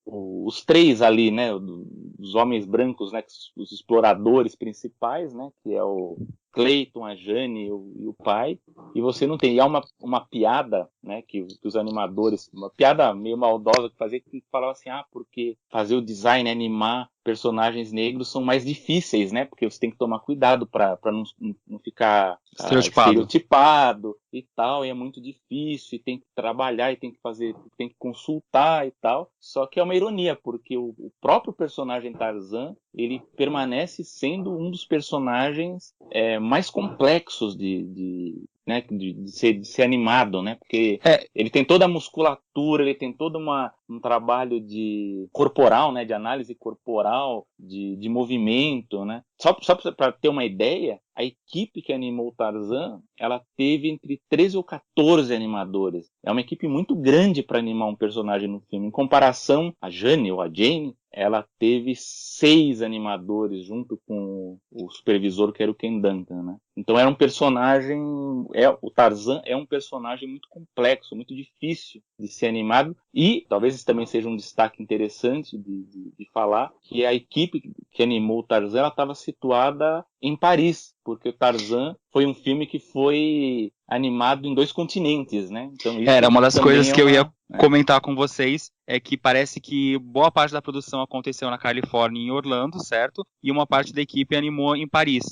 os três ali, né? Os homens brancos, né? Os exploradores principais, né? Que é o Clayton, a Jane e o pai. E você não tem. E há uma piada, né? Que os animadores, uma piada meio maldosa que falava assim, porque fazer o design, animar personagens negros são mais difíceis, né? Porque você tem que tomar cuidado para não ficar estereotipado e tal, e é muito difícil, e tem que trabalhar, e tem que consultar e tal. Só que é uma ironia, porque o próprio personagem Tarzan, ele permanece sendo um dos personagens mais complexos de ser animado, né? Porque ele tem toda a musculatura, ele tem todo um trabalho de corporal, né? De análise corporal, de movimento, né? Só para ter uma ideia, a equipe que animou o Tarzan, ela teve entre 13 ou 14 animadores. É uma equipe muito grande para animar um personagem no filme. Em comparação, a Jane ou a Jane, ela teve 6 animadores junto com o supervisor, que era o Ken Duncan, né? Então era um personagem... o Tarzan é um personagem muito complexo, muito difícil de ser animado. E talvez isso também seja um destaque interessante de falar, que a equipe que animou o Tarzan, ela estava situada em Paris, porque o Tarzan foi um filme que foi animado em 2 continentes, né? Então, isso era uma das coisas que eu ia comentar com vocês, é que parece que boa parte da produção aconteceu na Califórnia e em Orlando, certo? E uma parte da equipe animou em Paris,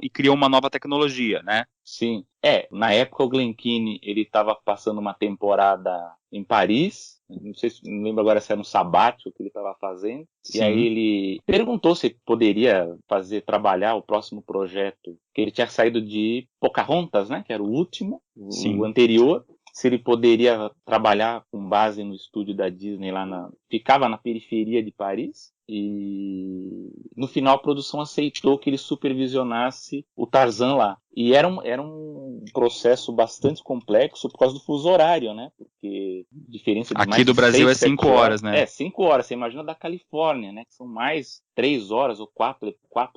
e criou uma nova tecnologia, né? Sim. Na época o Glen Keane, ele estava passando uma temporada em Paris, não lembro agora se era um sabático que ele estava fazendo, Sim. E aí ele perguntou se poderia trabalhar o próximo projeto, que ele tinha saído de Pocahontas, né, que era o último, o anterior, se ele poderia trabalhar com base no estúdio da Disney ficava na periferia de Paris. E no final a produção aceitou que ele supervisionasse o Tarzan lá. E era um processo bastante complexo por causa do fuso horário, né? Porque diferença de Aqui mais do de Brasil 6, é 5 horas, né? 5 horas. Você imagina da Califórnia, né? Que são mais 3 horas ou 4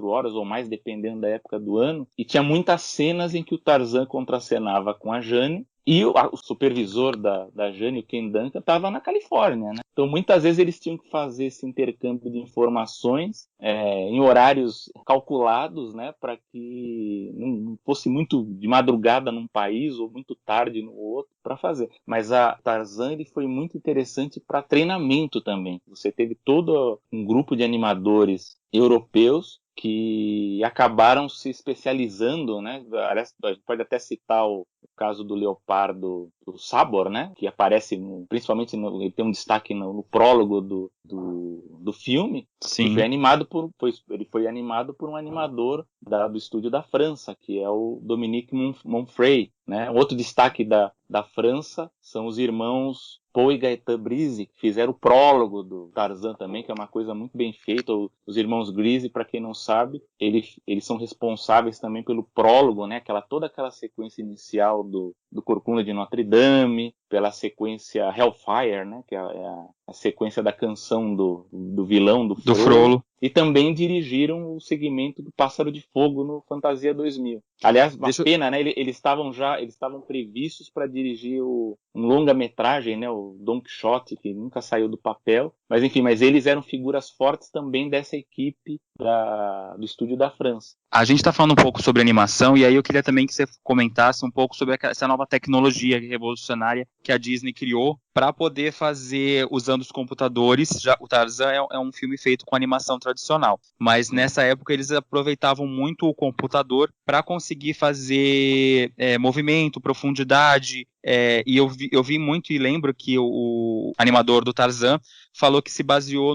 horas ou mais, dependendo da época do ano. E tinha muitas cenas em que o Tarzan contracenava com a Jane. E o supervisor da Jane, o Ken Duncan, estava na Califórnia, né? Então, muitas vezes eles tinham que fazer esse intercâmbio de informações em horários calculados, né? Para que não fosse muito de madrugada num país ou muito tarde no outro para fazer. Mas a Tarzan ele foi muito interessante para treinamento também. Você teve todo um grupo de animadores europeus que acabaram se especializando, né? A gente pode até citar o caso do leopardo do Sabor, né? Que aparece principalmente ele tem um destaque no prólogo do filme. Sim. Ele foi animado por um animador do estúdio da França, que é o Dominique Monfray, né? Outro destaque da França são os irmãos Paul e Gaëtan Brise, que fizeram o prólogo do Tarzan também, que é uma coisa muito bem feita. Os irmãos Grise, para quem não sabe, eles são responsáveis também pelo prólogo, né? Toda aquela sequência inicial do Corcunda de Notre Dame, pela sequência Hellfire, né? Que é a sequência da canção do vilão, do Frollo. E também dirigiram o segmento do Pássaro de Fogo no Fantasia 2000. Aliás, uma pena, né? Eles estavam previstos para dirigir um longa-metragem, né? O Don Quixote, que nunca saiu do papel. Mas enfim, eles eram figuras fortes também dessa equipe do estúdio da França. A gente está falando um pouco sobre animação, e aí eu queria também que você comentasse um pouco sobre essa nova tecnologia revolucionária que a Disney criou para poder fazer, usando os computadores. O Tarzan é um filme feito com animação tradicional, mas nessa época eles aproveitavam muito o computador para conseguir fazer movimento, profundidade, e eu vi muito e lembro que o animador do Tarzan falou que se baseou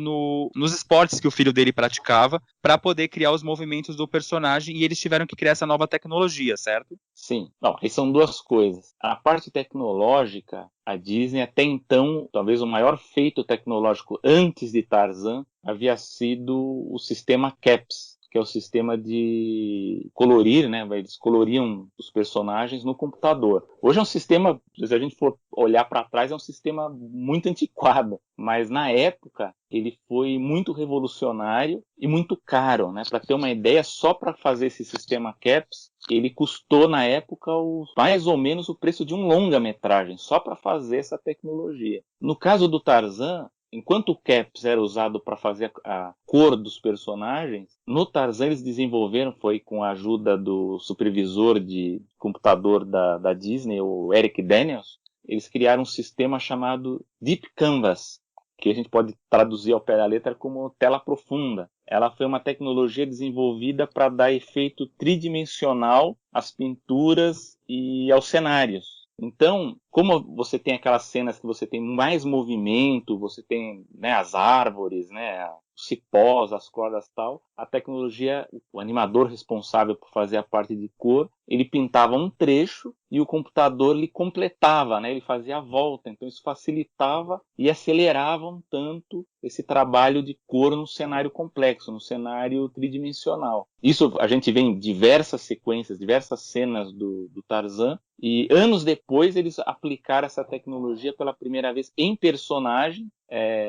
nos esportes que o filho dele praticava para poder criar os movimentos do personagem, e eles tiveram que criar essa nova tecnologia, certo? Sim. Não, aí são duas coisas. A parte tecnológica, a Disney até então, talvez o maior feito tecnológico antes de Tarzan, havia sido o sistema CAPS, que é o sistema de colorir, né? Eles coloriam os personagens no computador. Hoje é um sistema, se a gente for olhar para trás, é um sistema muito antiquado, mas na época ele foi muito revolucionário e muito caro, né? Para ter uma ideia, só para fazer esse sistema CAPS, ele custou na época mais ou menos o preço de um longa-metragem, só para fazer essa tecnologia. No caso do Tarzan, enquanto o CAPS era usado para fazer a cor dos personagens, no Tarzan eles desenvolveram, foi com a ajuda do supervisor de computador da Disney, o Eric Daniels, eles criaram um sistema chamado Deep Canvas, que a gente pode traduzir ao pé da letra como tela profunda. Ela foi uma tecnologia desenvolvida para dar efeito tridimensional às pinturas e aos cenários. Então, como você tem aquelas cenas que você tem mais movimento, você tem, né, as árvores, né, os cipós, as cordas e tal, a tecnologia, o animador responsável por fazer a parte de cor, ele pintava um trecho e o computador lhe completava, né, ele fazia a volta. Então isso facilitava e acelerava um tanto esse trabalho de cor no cenário complexo, no cenário tridimensional. Isso a gente vê em diversas sequências, diversas cenas do Tarzan, e anos depois eles aplicaram essa tecnologia pela primeira vez em personagem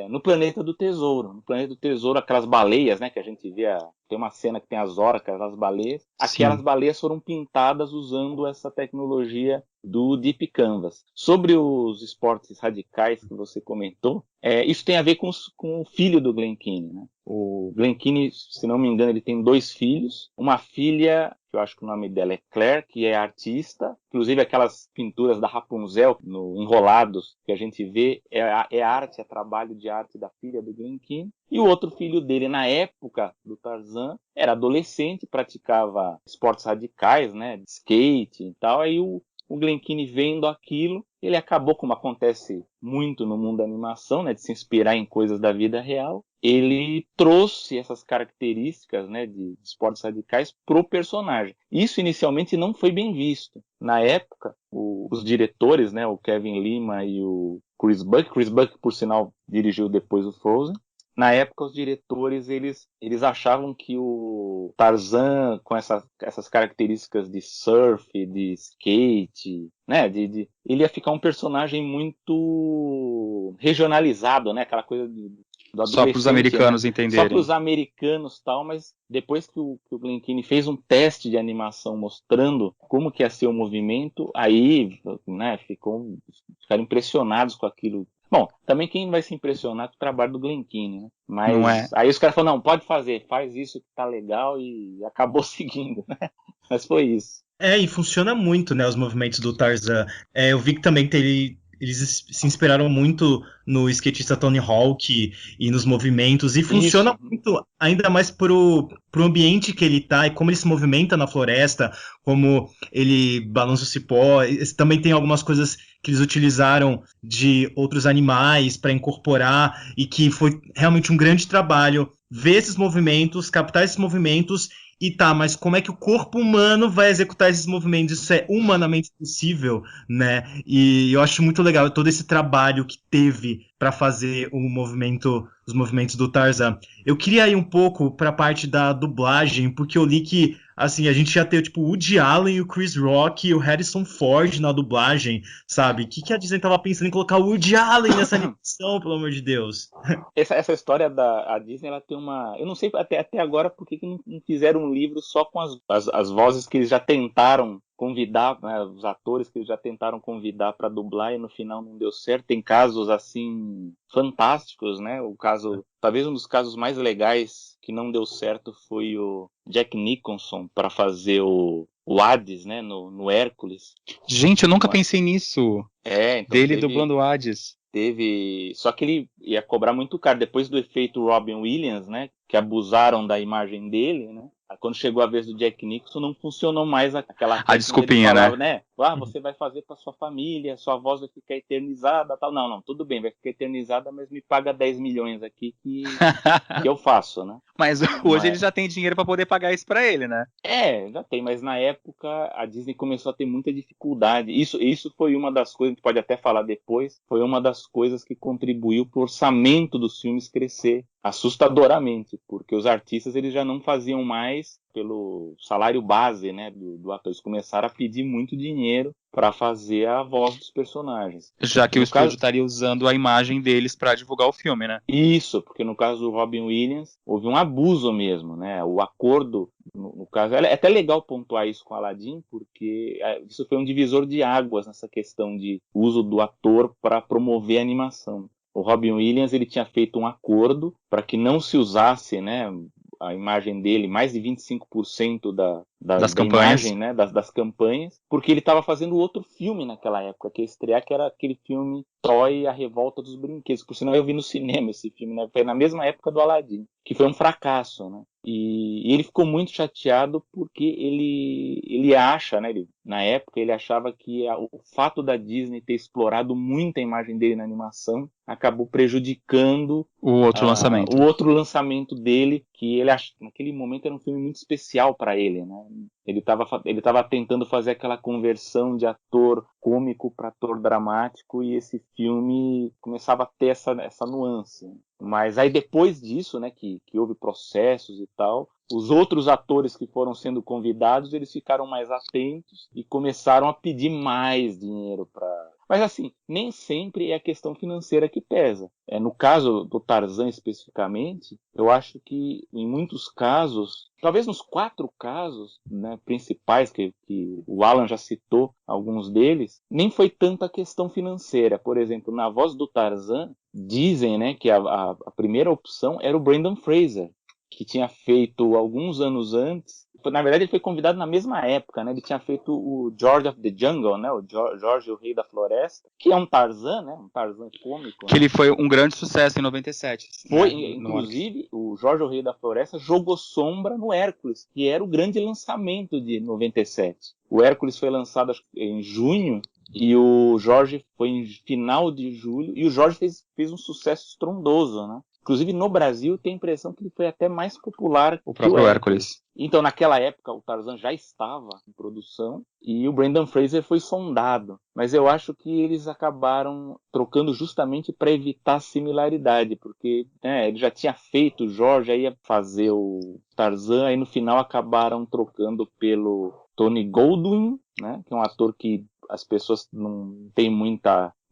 no Planeta do Tesouro. No Planeta do Tesouro, aquelas baleias, né, que a gente vê, tem uma cena que tem as orcas, as baleias. Aquelas baleias foram pintadas usando essa tecnologia do Deep Canvas. Sobre os esportes radicais que você comentou, isso tem a ver com o filho do Glen Keane, né? O Glen Keane, se não me engano, ele tem 2 filhos. Uma filha, que eu acho que o nome dela é Claire, que é artista. Inclusive aquelas pinturas da Rapunzel, no Enrolados, que a gente vê, é arte, é trabalho de arte da filha do Glen Keane. E o outro filho dele, na época do Tarzan, era adolescente, praticava esportes radicais, né, de skate e tal. Aí o Glen Keane, vendo aquilo, ele acabou, como acontece muito no mundo da animação, né, de se inspirar em coisas da vida real. Ele trouxe essas características, né, de esportes radicais pro personagem. Isso inicialmente não foi bem visto. Na época, o os diretores, né, o Kevin Lima e o Chris Buck. Chris Buck, por sinal, dirigiu depois o Frozen. Na época, os diretores, eles achavam que o Tarzan, com essas características de surf, de skate, né, ele ia ficar um personagem muito regionalizado, né, aquela coisa do adolescente, só para os americanos, né? entenderem. Só para os americanos, tal, mas depois que o Glen Keane fez um teste de animação mostrando como que ia ser o movimento, aí, né, ficaram impressionados com aquilo. Bom, também quem vai se impressionar com o trabalho do Glen Keane, né? Mas não é? Aí os caras falaram, não, pode fazer, faz isso que tá legal, e acabou seguindo, né? Mas foi isso. E funciona muito, né, os movimentos do Tarzan. Eu vi que também eles se inspiraram muito no skatista Tony Hawk e nos movimentos, e funciona Isso. muito, ainda mais pro ambiente que ele tá, e como ele se movimenta na floresta, como ele balança o cipó. Também tem algumas coisas que eles utilizaram de outros animais para incorporar, e que foi realmente um grande trabalho ver esses movimentos, captar esses movimentos. E tá, mas como é que o corpo humano vai executar esses movimentos? Isso é humanamente possível, né? E eu acho muito legal todo esse trabalho que teve para fazer os movimentos do Tarzan. Eu queria ir um pouco para a parte da dublagem, porque eu li que assim, a gente já tem tipo o Woody Allen, o Chris Rock e o Harrison Ford na dublagem, sabe? O que a Disney tava pensando em colocar o Woody Allen nessa animação, pelo amor de Deus? Essa história da Disney, ela tem uma... Eu não sei até agora por que não fizeram um livro só com as vozes que eles já tentaram convidar, né, os atores que eles já tentaram convidar para dublar e no final não deu certo. Tem casos assim fantásticos, né? Talvez um dos casos mais legais que não deu certo foi o Jack Nicholson para fazer o Hades, né, no Hércules. Gente, eu nunca pensei nisso. Então dele dublando o Hades. Só que ele ia cobrar muito caro. Depois do efeito Robin Williams, né, que abusaram da imagem dele, né, quando chegou a vez do Jack Nicholson, não funcionou mais aquela técnica. A desculpinha, né? Você vai fazer para sua família, sua voz vai ficar eternizada, tal. Não, tudo bem, vai ficar eternizada, mas me paga 10 milhões aqui que eu faço, né? Mas hoje ele já tem dinheiro para poder pagar isso para ele, né? Já tem, mas na época a Disney começou a ter muita dificuldade. Isso foi uma das coisas, a gente pode até falar depois, foi uma das coisas que contribuiu para o orçamento dos filmes crescer assustadoramente, porque os artistas eles já não faziam mais pelo salário base, né, do ator. Eles começaram a pedir muito dinheiro para fazer a voz dos personagens. Já que o estúdio estaria usando a imagem deles para divulgar o filme, né? Isso, porque no caso do Robin Williams houve um abuso mesmo, né? O acordo, no caso, é até legal pontuar isso com Aladdin, porque isso foi um divisor de águas nessa questão de uso do ator para promover a animação. O Robin Williams ele tinha feito um acordo para que não se usasse, né, a imagem dele, mais de 25% das campanhas, imagem, né, das campanhas, porque ele estava fazendo outro filme naquela época, que ia estrear, que era aquele filme Troy, a Revolta dos Brinquedos. Por sinal, eu vi no cinema esse filme, né, foi na mesma época do Aladdin, que foi um fracasso, né? E ele ficou muito chateado porque ele acha, né, na época ele achava que o fato da Disney ter explorado muito a imagem dele na animação acabou prejudicando o outro lançamento dele, que ele naquele momento era um filme muito especial para ele, né? Ele estava tentando fazer aquela conversão de ator cômico para ator dramático, e esse filme começava a ter essa nuance. Mas aí depois disso, né, que houve processos e tal, os outros atores que foram sendo convidados, eles ficaram mais atentos e começaram a pedir mais dinheiro para... Mas assim, nem sempre é a questão financeira que pesa. No caso do Tarzan especificamente, eu acho que em muitos casos, talvez nos 4 casos, né, principais que o Alan já citou, alguns deles, nem foi tanta questão financeira. Por exemplo, na voz do Tarzan, dizem, né, que a primeira opção era o Brendan Fraser, que tinha feito alguns anos antes. Na verdade, ele foi convidado na mesma época, né? Ele tinha feito o George of the Jungle, né? O George, o Rei da Floresta, que é um Tarzan, né? Um Tarzan cômico. Que, né? Ele foi um grande sucesso em 97. Foi, né? Inclusive, o George, o Rei da Floresta, jogou sombra no Hércules, que era o grande lançamento de 97. O Hércules foi lançado em junho, e o Jorge foi em final de julho, e o Jorge fez um sucesso estrondoso, né? Inclusive, no Brasil, tem a impressão que ele foi até mais popular O que próprio Hércules. Então, naquela época, o Tarzan já estava em produção e o Brendan Fraser foi sondado. Mas eu acho que eles acabaram trocando justamente para evitar similaridade, porque ele já tinha feito, o Jorge aí ia fazer o Tarzan, aí no final acabaram trocando pelo Tony Goldwyn, né, que é um ator que as pessoas não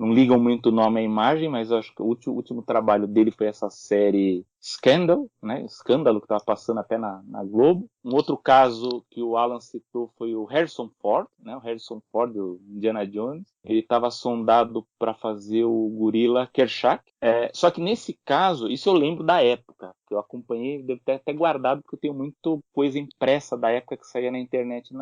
ligam muito o nome à imagem, mas eu acho que o último trabalho dele foi essa série Scandal, né? Escândalo, que estava passando até na Globo. Um outro caso que o Alan citou foi o Harrison Ford, né? O Harrison Ford, do Indiana Jones. Ele estava sondado para fazer o gorila Kershak. Só que nesse caso, isso eu lembro da época, que eu acompanhei, devo ter até guardado, porque eu tenho muita coisa impressa da época que saía na internet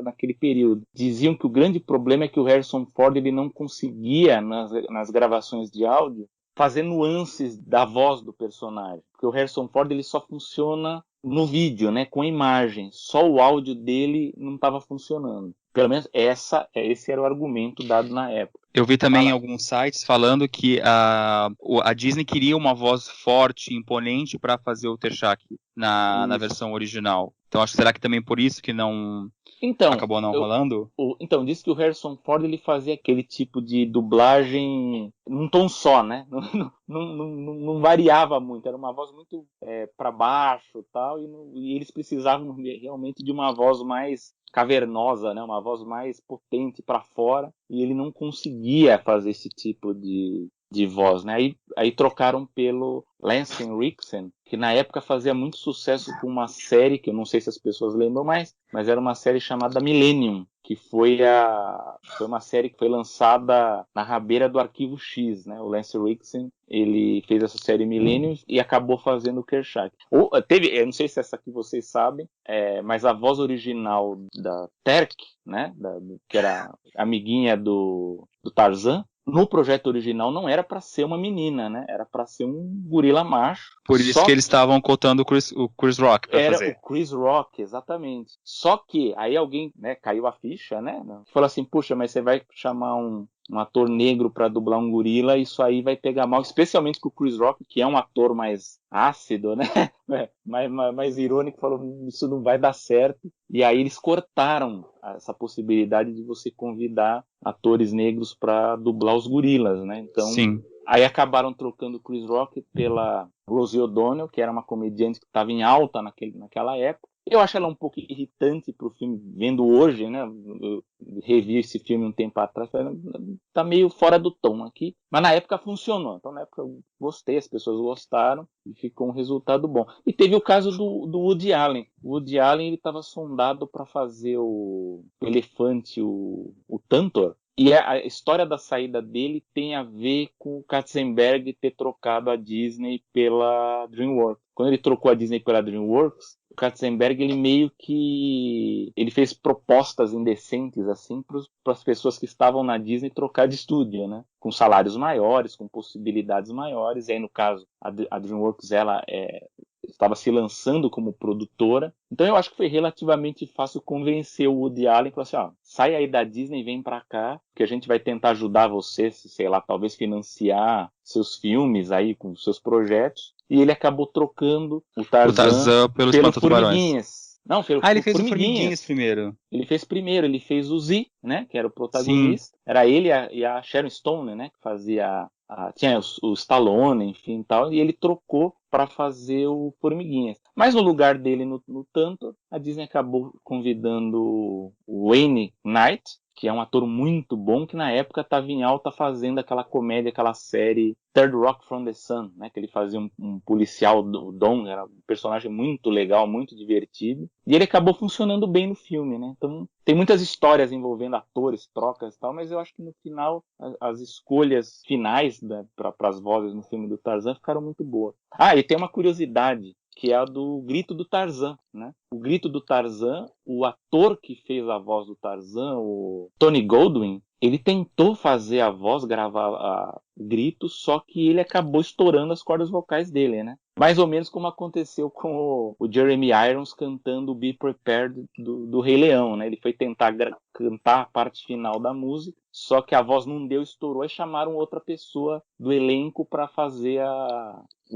naquele período. Diziam que o grande problema é que o Harrison Ford ele não conseguia, nas gravações de áudio, fazer nuances da voz do personagem. Porque o Harrison Ford ele só funciona no vídeo, né, com a imagem. Só o áudio dele não estava funcionando. Pelo menos esse era o argumento dado na época. Eu vi também em alguns sites falando que a Disney queria uma voz forte, imponente, para fazer o Tershak na versão original. Então, será que também por isso que não acabou não rolando? Então, disse que o Harrison Ford ele fazia aquele tipo de dublagem num tom só, né? Não variava muito, era uma voz muito para baixo e tal, e eles precisavam realmente de uma voz mais cavernosa, né? Uma voz mais potente para fora, e ele não conseguia fazer esse tipo de voz, né? Aí trocaram pelo Lance Henriksen, que na época fazia muito sucesso com uma série, que eu não sei se as pessoas lembram mais, mas era uma série chamada Millennium, que foi uma série que foi lançada na rabeira do Arquivo X, né? O Lance Henriksen, ele fez essa série Millennium e acabou fazendo o Kershak. Eu não sei se essa aqui vocês sabem, mas a voz original da Terk, né? Que era amiguinha do Tarzan, no projeto original não era para ser uma menina, né? Era para ser um gorila macho. Por isso que eles estavam cotando o Chris Rock para fazer. Era o Chris Rock, exatamente. Só que aí alguém, né, caiu a ficha, né? Falou assim, puxa, mas você vai chamar um ator negro para dublar um gorila, isso aí vai pegar mal, especialmente com o Chris Rock, que é um ator mais ácido, né? mais irônico, falou, isso não vai dar certo. E aí eles cortaram essa possibilidade de você convidar atores negros para dublar os gorilas, né? Então, sim. Aí acabaram trocando o Chris Rock pela Rosie O'Donnell, que era uma comediante que estava em alta naquela época. Eu acho ela um pouco irritante pro filme, vendo hoje, né? Eu revi esse filme um tempo atrás, tá meio fora do tom aqui, mas na época funcionou. Então na época eu gostei, as pessoas gostaram e ficou um resultado bom. E teve o caso do Woody Allen. O Woody Allen ele estava sondado para fazer o elefante, o Tantor. E a história da saída dele tem a ver com o Katzenberg ter trocado a Disney pela DreamWorks. Quando ele trocou a Disney pela DreamWorks, o Katzenberg ele meio que ele fez propostas indecentes assim para as pessoas que estavam na Disney trocar de estúdio, né? Com salários maiores, com possibilidades maiores. E aí no caso a DreamWorks ela estava se lançando como produtora. Então eu acho que foi relativamente fácil convencer o Woody Allen, falou assim, sai aí da Disney e vem pra cá, que a gente vai tentar ajudar você, sei lá, talvez financiar seus filmes aí com seus projetos. E ele acabou trocando o Tarzan pelo Formiguinhas. Não, ele fez o Formiguinhas primeiro. Ele fez primeiro, ele fez o Z, né, que era o protagonista. Sim. Era ele e a Sharon Stone, né, que fazia tinha o Stallone, enfim, tal, e ele trocou para fazer o Formiguinhas. Mas no lugar dele no Tantor, a Disney acabou convidando o Wayne Knight, que é um ator muito bom, que na época estava em alta fazendo aquela comédia, aquela série Third Rock from the Sun, né, que ele fazia um policial, o Don, era um personagem muito legal, muito divertido, e ele acabou funcionando bem no filme, né, então tem muitas histórias envolvendo atores, trocas e tal, mas eu acho que no final, as escolhas finais, né, para as vozes no filme do Tarzan ficaram muito boas. E tem uma curiosidade, que é a do Grito do Tarzan, né? O Grito do Tarzan, o ator que fez a voz do Tarzan, o Tony Goldwyn, ele tentou fazer a voz, gravar o grito, só que ele acabou estourando as cordas vocais dele, né? Mais ou menos como aconteceu com o Jeremy Irons cantando o Be Prepared do Rei Leão, né? Ele foi tentar cantar a parte final da música, só que a voz não deu, estourou, e chamaram outra pessoa do elenco para fazer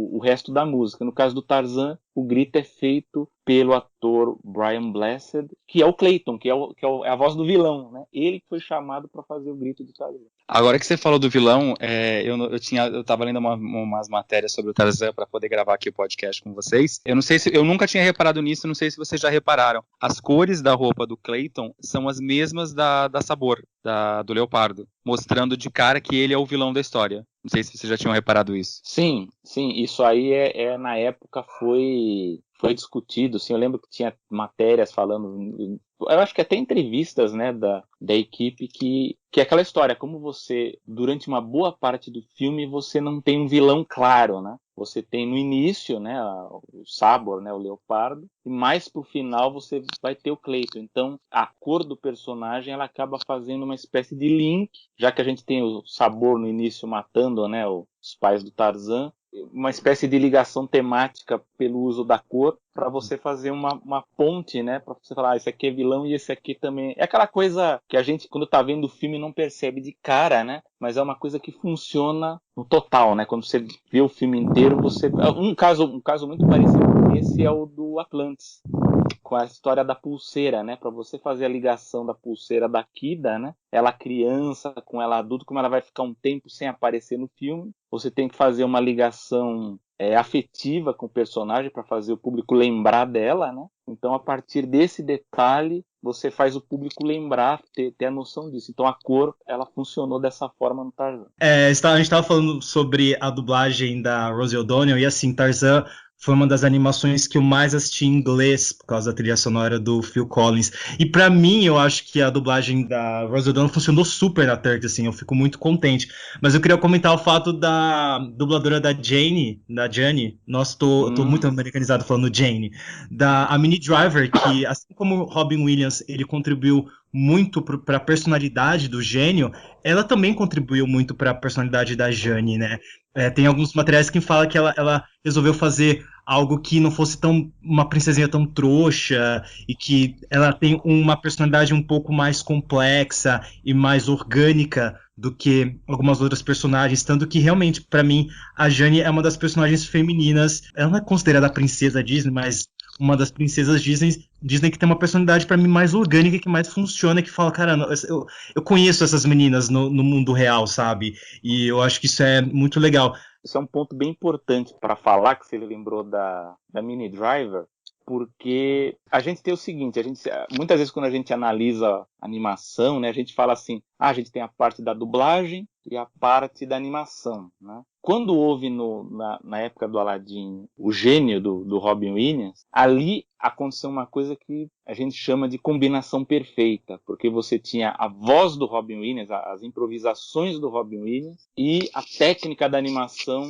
o resto da música. No caso do Tarzan, o grito é feito pelo ator Brian Blessed, que é o Clayton, é a voz do vilão, né? Ele foi chamado para fazer o grito do Tarzan. Agora que você falou do vilão, eu tava lendo umas matérias sobre o Tarzan para poder gravar aqui o podcast com vocês. Eu não sei se eu nunca tinha reparado nisso, não sei se vocês já repararam. As cores da roupa do Clayton são as mesmas da Sabor, do Leopardo, mostrando de cara que ele é o vilão da história. Não sei se vocês já tinham reparado isso. Sim, isso aí na época foi discutido, sim, eu lembro que tinha matérias falando, eu acho que até entrevistas, né, da equipe, que é aquela história, como você, durante uma boa parte do filme, você não tem um vilão claro, né? Você tem no início, né, o Sabor, né, o Leopardo, e mais pro final você vai ter o Clayton. Então, a cor do personagem, ela acaba fazendo uma espécie de link, já que a gente tem o Sabor no início matando, né, os pais do Tarzan, uma espécie de ligação temática pelo uso da cor, para você fazer uma ponte, né, para você falar, esse aqui é vilão e esse aqui também. É aquela coisa que a gente, quando tá vendo o filme, não percebe de cara, né, mas é uma coisa que funciona no total, né, quando você vê o filme inteiro, você... Um caso muito parecido com esse é o do Atlantis, com a história da pulseira, né, para você fazer a ligação da pulseira da Kida, né, ela criança com ela adulto, como ela vai ficar um tempo sem aparecer no filme, você tem que fazer uma ligação afetiva com o personagem para fazer o público lembrar dela, né? Então, a partir desse detalhe, você faz o público lembrar, ter a noção disso. Então, a cor, ela funcionou dessa forma no Tarzan. A gente estava falando sobre a dublagem da Rosie O'Donnell, e assim, Tarzan foi uma das animações que eu mais assisti em inglês, por causa da trilha sonora do Phil Collins. E pra mim, eu acho que a dublagem da Rosie O'Donnell funcionou super na Turk, assim, eu fico muito contente. Mas eu queria comentar o fato da dubladora da Jane, nossa, tô muito americanizado falando Jane, a Minnie Driver, que assim como Robin Williams, ele contribuiu muito para a personalidade do gênio, ela também contribuiu muito para a personalidade da Jane, né? Tem alguns materiais que falam que ela resolveu fazer algo que não fosse uma princesinha tão trouxa e que ela tem uma personalidade um pouco mais complexa e mais orgânica do que algumas outras personagens, tanto que realmente, para mim, a Jane é uma das personagens femininas, ela não é considerada a princesa Disney, mas uma das princesas Disney que tem uma personalidade para mim mais orgânica, que mais funciona, que fala, cara, eu conheço essas meninas no mundo real, sabe? E eu acho que isso é muito legal. Isso é um ponto bem importante para falar, que você lembrou da Minnie Driver, porque a gente tem o seguinte, muitas vezes quando a gente analisa animação, né, a gente fala assim, a gente tem a parte da dublagem e a parte da animação, né? Quando houve na época do Aladdin o gênio do Robin Williams, ali aconteceu uma coisa que a gente chama de combinação perfeita, porque você tinha a voz do Robin Williams, as improvisações do Robin Williams e a técnica da animação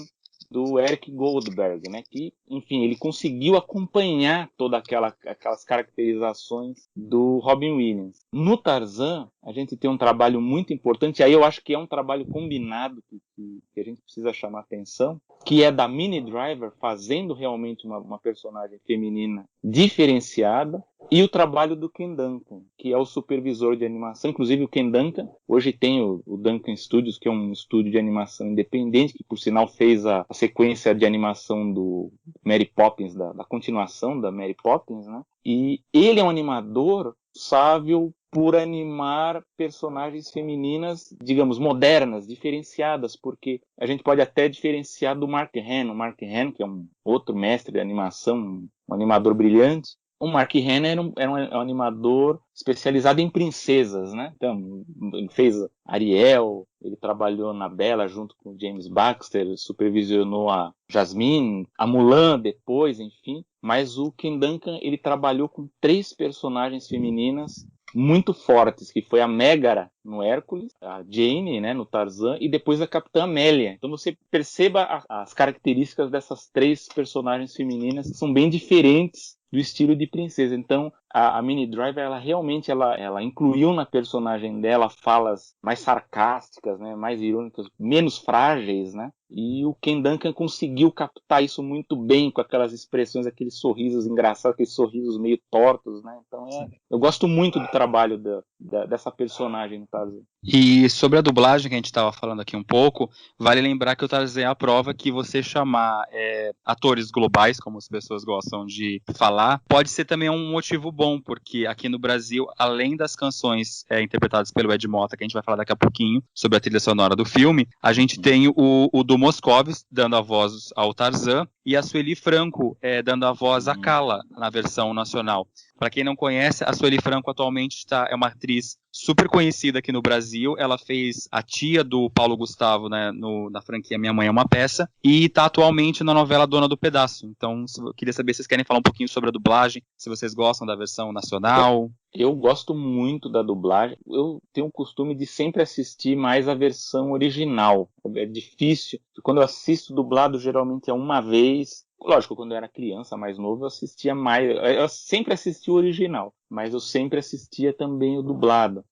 do Eric Goldberg, né? Que, enfim, ele conseguiu acompanhar todas aquelas caracterizações do Robin Williams. No Tarzan, a gente tem um trabalho muito importante, aí eu acho que é um trabalho combinado que a gente precisa chamar atenção, que é da Minnie Driver fazendo realmente uma personagem feminina diferenciada, e o trabalho do Ken Duncan, que é o supervisor de animação. Inclusive o Ken Duncan, hoje tem o Duncan Studios, que é um estúdio de animação independente, que por sinal fez a sequência de animação do Mary Poppins, da continuação da Mary Poppins, né? E ele é um animador sábio por animar personagens femininas, digamos, modernas, diferenciadas, porque a gente pode até diferenciar do Mark Hamill. O Mark Hamill, que é um outro mestre de animação, um animador brilhante. O Mark Hamill era um animador especializado em princesas, né? Então, ele fez Ariel, ele trabalhou na Bela junto com o James Baxter, supervisionou a Jasmine, a Mulan depois, enfim. Mas o Ken Duncan, ele trabalhou com 3 personagens femininas muito fortes, que foi a Megara no Hércules, a Jane, né, no Tarzan, e depois a Capitã Amélia. Então você perceba as características dessas 3 personagens femininas, que são bem diferentes do estilo de princesa. Então, a Minnie Driver, ela realmente ela incluiu na personagem dela falas mais sarcásticas, né, mais irônicas, menos frágeis, né? E o Ken Duncan conseguiu captar isso muito bem com aquelas expressões, aqueles sorrisos engraçados, aqueles sorrisos meio tortos, né? Então, eu gosto muito do trabalho dessa personagem no Tarzan. E sobre a dublagem que a gente estava falando aqui um pouco, vale lembrar que o Tarzan é a prova que você chamar atores globais, como as pessoas gostam de falar, pode ser também um motivo bom, porque aqui no Brasil, além das canções interpretadas pelo Ed Mota, que a gente vai falar daqui a pouquinho sobre a trilha sonora do filme, a gente tem o do Moscovis dando a voz ao Tarzan e a Sueli Franco dando a voz a Kala na versão nacional. Para quem não conhece, a Sueli Franco atualmente é uma atriz super conhecida aqui no Brasil. Ela fez a tia do Paulo Gustavo, né, na franquia Minha Mãe é uma Peça, e está atualmente na novela Dona do Pedaço. Então, eu queria saber se vocês querem falar um pouquinho sobre a dublagem, se vocês gostam da versão nacional. Eu gosto muito da dublagem. Eu tenho o costume de sempre assistir mais a versão original. É difícil. Quando eu assisto dublado, geralmente é uma vez. Lógico, quando eu era criança, mais novo, eu assistia mais. Eu sempre assisti o original, mas eu sempre assistia também o dublado.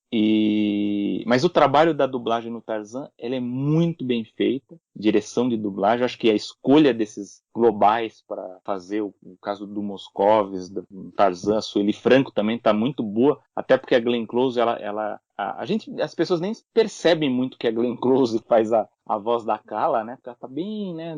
Mas o trabalho da dublagem no Tarzan, ela é muito bem feita. Direção de dublagem, acho que a escolha desses globais para fazer o caso do Moscovis, do Tarzan, a Sueli Franco também está muito boa, até porque a Glenn Close, as pessoas nem percebem muito que a Glenn Close faz a voz da Kala, né? Porque ela tá bem, né?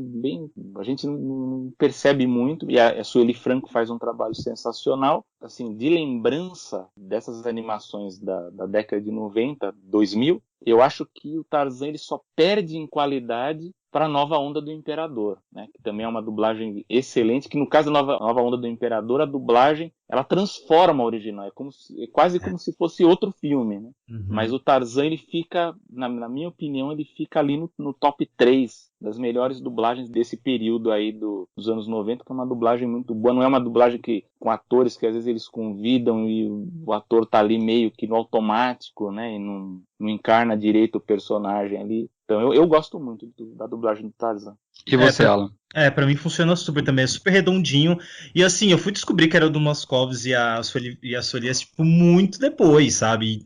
A gente não percebe muito, e a Sueli Franco faz um trabalho sensacional. Assim, de lembrança dessas animações da década de 90, 2000, eu acho que o Tarzan ele só perde em qualidade para a Nova Onda do Imperador, né? Que também é uma dublagem excelente, que no caso da Nova Onda do Imperador, a dublagem ela transforma a original, é quase como se fosse outro filme, né? Uhum. Mas o Tarzan, ele fica, na minha opinião, ele fica ali no top 3 das melhores dublagens desse período aí dos anos 90, que é uma dublagem muito boa, não é uma dublagem com atores que às vezes eles convidam e o ator tá ali meio que no automático, né, e não encarna direito o personagem ali. Então eu gosto muito da dublagem do Tarzan. E você, Alan? Pra mim funciona super também, é super redondinho. E assim, eu fui descobrir que era do Moscovis e a Sueli, tipo, muito depois, sabe?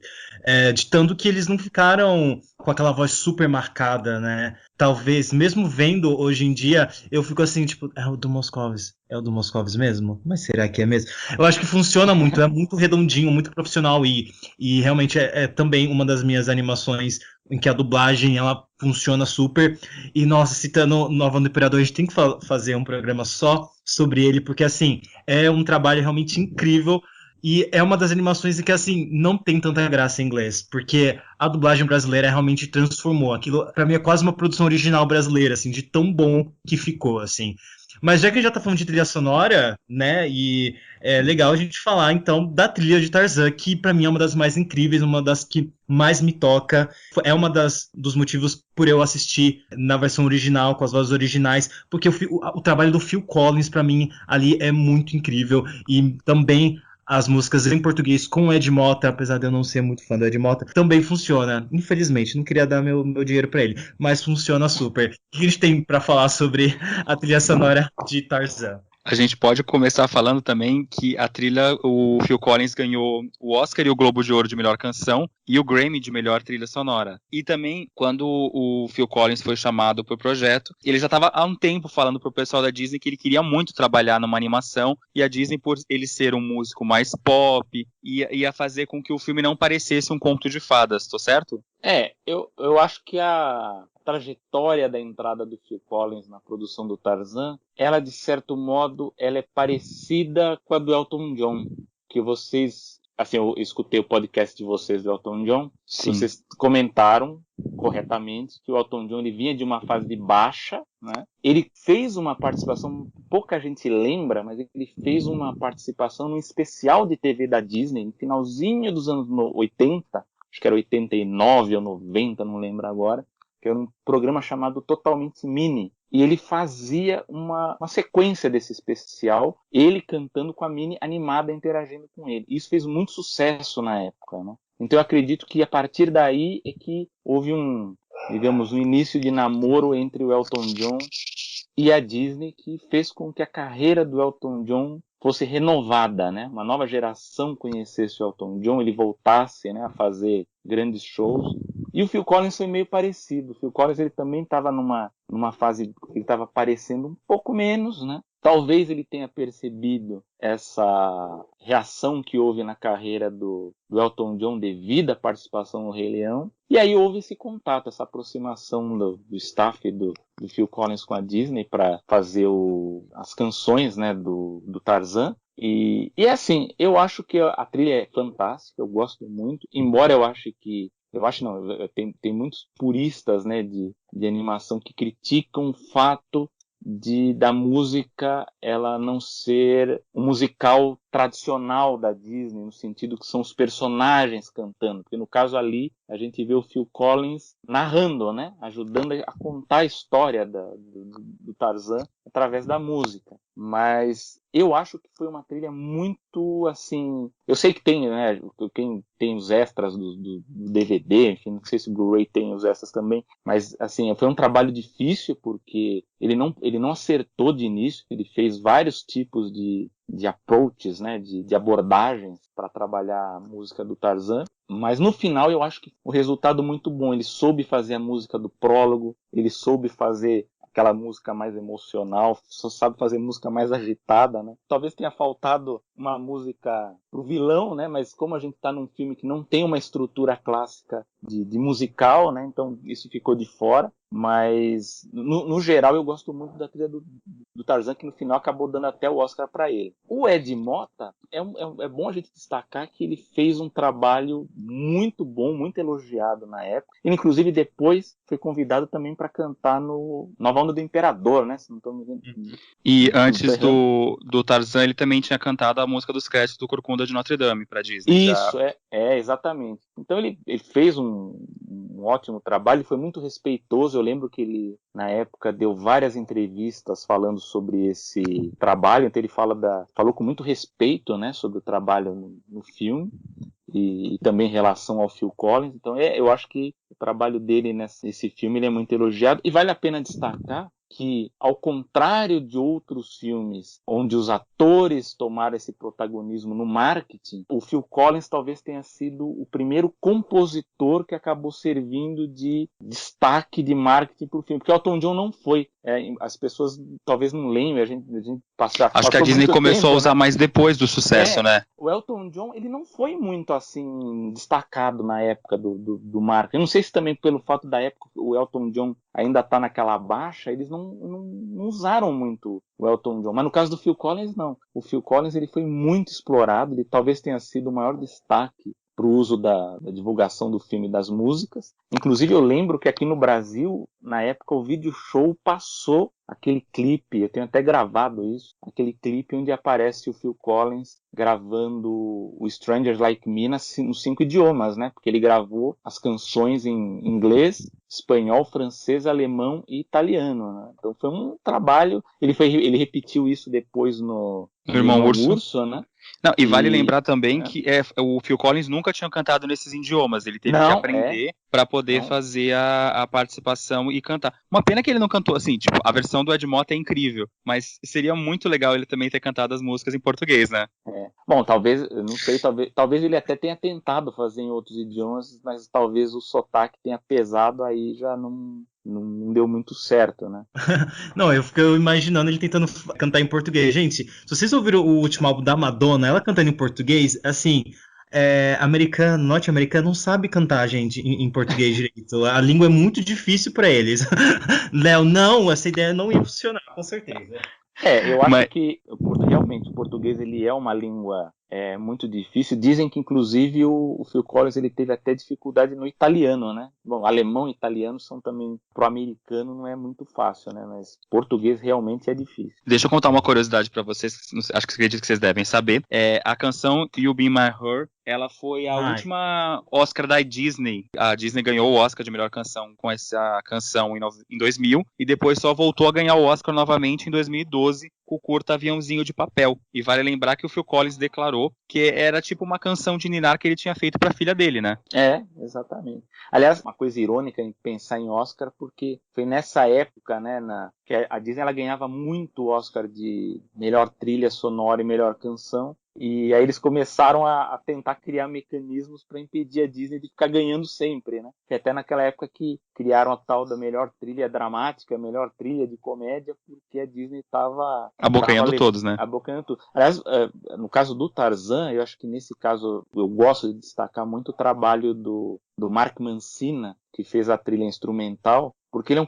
De tanto que eles não ficaram com aquela voz super marcada, né? Talvez, mesmo vendo hoje em dia, eu fico assim, tipo, é o do Moscovis. É o do Moscovis mesmo? Mas será que é mesmo? Eu acho que funciona muito, é muito redondinho, muito profissional e realmente é também uma das minhas animações em que a dublagem ela funciona super. E nossa, citando Nova Onda do Imperador, a gente tem que fazer um programa só sobre ele, porque assim, é um trabalho realmente incrível. E é uma das animações em que, assim, não tem tanta graça em inglês, porque a dublagem brasileira realmente transformou. Aquilo, pra mim, é quase uma produção original brasileira, assim, de tão bom que ficou, assim. Mas já que a gente já tá falando de trilha sonora, né, e é legal a gente falar, então, da trilha de Tarzan, que pra mim é uma das mais incríveis, uma das que mais me toca. É uma dos motivos por eu assistir na versão original, com as vozes originais, porque o trabalho do Phil Collins, pra mim, ali é muito incrível, e também as músicas em português com o Ed Mota, apesar de eu não ser muito fã do Ed Mota, também funciona. Infelizmente, não queria dar meu dinheiro pra ele, mas funciona super. O que a gente tem pra falar sobre a trilha sonora de Tarzan? A gente pode começar falando também que a trilha, o Phil Collins ganhou o Oscar e o Globo de Ouro de melhor canção e o Grammy de melhor trilha sonora. E também, quando o Phil Collins foi chamado para o projeto, ele já estava há um tempo falando para o pessoal da Disney que ele queria muito trabalhar numa animação, e a Disney, por ele ser um músico mais pop, ia fazer com que o filme não parecesse um conto de fadas, tô certo? Eu acho que a trajetória da entrada do Phil Collins na produção do Tarzan, ela de certo modo, ela é parecida com a do Elton John, que vocês, assim, eu escutei o podcast de vocês do Elton John, vocês comentaram corretamente que o Elton John ele vinha de uma fase de baixa, né? Ele fez uma participação, pouca gente lembra, mas ele fez uma participação num especial de TV da Disney, no finalzinho dos anos 80, acho que era 89 ou 90, não lembro agora, que era um programa chamado Totalmente Mini. E ele fazia uma sequência desse especial, ele cantando com a Minnie animada, interagindo com ele. Isso fez muito sucesso na época, né? Então eu acredito que a partir daí é que houve um início de namoro entre o Elton John e a Disney, que fez com que a carreira do Elton John fosse renovada, né? Uma nova geração conhecesse o Elton John, ele voltasse, né, a fazer grandes shows. E o Phil Collins foi meio parecido. O Phil Collins ele também estava numa fase que ele estava aparecendo um pouco menos, né? Talvez ele tenha percebido essa reação que houve na carreira do Elton John devido à participação no Rei Leão. E aí houve esse contato, essa aproximação do staff do Phil Collins com a Disney para fazer as canções, né, do Tarzan. E assim, eu acho que a trilha é fantástica, eu gosto muito, embora eu ache que tem muitos puristas, né, de animação que criticam o fato da música ela não ser um musical tradicional da Disney, no sentido que são os personagens cantando, porque no caso ali a gente vê o Phil Collins narrando, né, ajudando a contar a história do Tarzan através da música. Mas eu acho que foi uma trilha muito, assim... Eu sei que tem, né, quem tem os extras do DVD, enfim, não sei se o Blu-ray tem os extras também, mas, assim, foi um trabalho difícil, porque ele não acertou de início, ele fez vários tipos de approaches, né, de abordagens para trabalhar a música do Tarzan, mas no final eu acho que o resultado muito bom. Ele soube fazer a música do prólogo, ele soube fazer aquela música mais emocional, só sabe fazer música mais agitada, né? Talvez tenha faltado uma música pro vilão, né? Mas como a gente tá num filme que não tem uma estrutura clássica de musical, né? Então isso ficou de fora. Mas, no geral, eu gosto muito da trilha do Tarzan, que no final acabou dando até o Oscar para ele. O Ed Mota, é bom a gente destacar que ele fez um trabalho muito bom, muito elogiado na época. Ele, inclusive, depois foi convidado também para cantar no Nova Onda do Imperador, né? Se não estou me engano. E antes do Tarzan, ele também tinha cantado a música dos créditos do Corcunda de Notre Dame para Disney. Isso, exatamente. Então ele fez um ótimo trabalho, foi muito respeitoso. Eu lembro que ele, na época, deu várias entrevistas falando sobre esse trabalho. Então ele falou com muito respeito, né, sobre o trabalho no filme e também em relação ao Phil Collins. Então eu acho que o trabalho dele nesse filme ele é muito elogiado. E vale a pena destacar que, ao contrário de outros filmes onde os atores tomaram esse protagonismo no marketing, o Phil Collins talvez tenha sido o primeiro compositor que acabou servindo de destaque de marketing para o filme, porque o Elton John não foi. As pessoas talvez não lembrem, a gente passou. Acho que a Disney começou a usar mais depois do sucesso, né? O Elton John, ele não foi muito assim destacado na época do marketing. Eu não sei se também pelo fato da época o Elton John ainda está naquela baixa, eles não usaram muito o Elton John. Mas no caso do Phil Collins, não. O Phil Collins ele foi muito explorado, ele talvez tenha sido o maior destaque para o uso da divulgação do filme e das músicas. Inclusive eu lembro que aqui no Brasil, na época, o Video Show passou aquele clipe, eu tenho até gravado isso, aquele clipe onde aparece o Phil Collins gravando o Strangers Like Me nos 5 idiomas, né? Porque ele gravou as canções em inglês, espanhol, francês, alemão e italiano, né? Então foi um trabalho, ele repetiu isso depois no Irmão Urso, né? Não, e vale lembrar também que o Phil Collins nunca tinha cantado nesses idiomas, ele teve que aprender para poder fazer a participação e cantar. Uma pena que ele não cantou, assim, tipo, a versão do Ed Mota é incrível, mas seria muito legal ele também ter cantado as músicas em português, né? Bom, talvez, eu não sei, talvez ele até tenha tentado fazer em outros idiomas, mas talvez o sotaque tenha pesado, aí já não deu muito certo, né? Não, eu fico imaginando ele tentando cantar em português. Gente, se vocês ouviram o último álbum da Madonna, ela cantando em português, assim, norte-americano não sabe cantar, gente, em português direito. A língua é muito difícil para eles. Léo, não, essa ideia não ia funcionar, com certeza. Eu acho que realmente o português ele é uma língua muito difícil. Dizem que inclusive o Phil Collins ele teve até dificuldade no italiano, né? Bom, alemão e italiano são também, pro americano não é muito fácil, né? Mas português realmente é difícil. Deixa eu contar uma curiosidade para vocês, acho que acredito que vocês devem saber. A canção You Be My Her, ela foi a última Oscar da Disney. A Disney ganhou o Oscar de melhor canção com essa canção em 2000 e depois só voltou a ganhar o Oscar novamente em 2012 com o curta Aviãozinho de Papel. E vale lembrar que o Phil Collins declarou que era tipo uma canção de ninar que ele tinha feito para a filha dele, né? Exatamente. Aliás, uma coisa irônica em pensar em Oscar, porque foi nessa época, né, que que a Disney ela ganhava muito Oscar de melhor trilha sonora e melhor canção. E aí eles começaram a tentar criar mecanismos para impedir a Disney de ficar ganhando sempre, né? Que até naquela época que criaram a tal da melhor trilha dramática, melhor trilha de comédia, porque a Disney estava abocanhando todos, né? Abocanhando tudo. Aliás, no caso do Tarzan, eu acho que nesse caso eu gosto de destacar muito o trabalho do Mark Mancina, que fez a trilha instrumental, porque ele é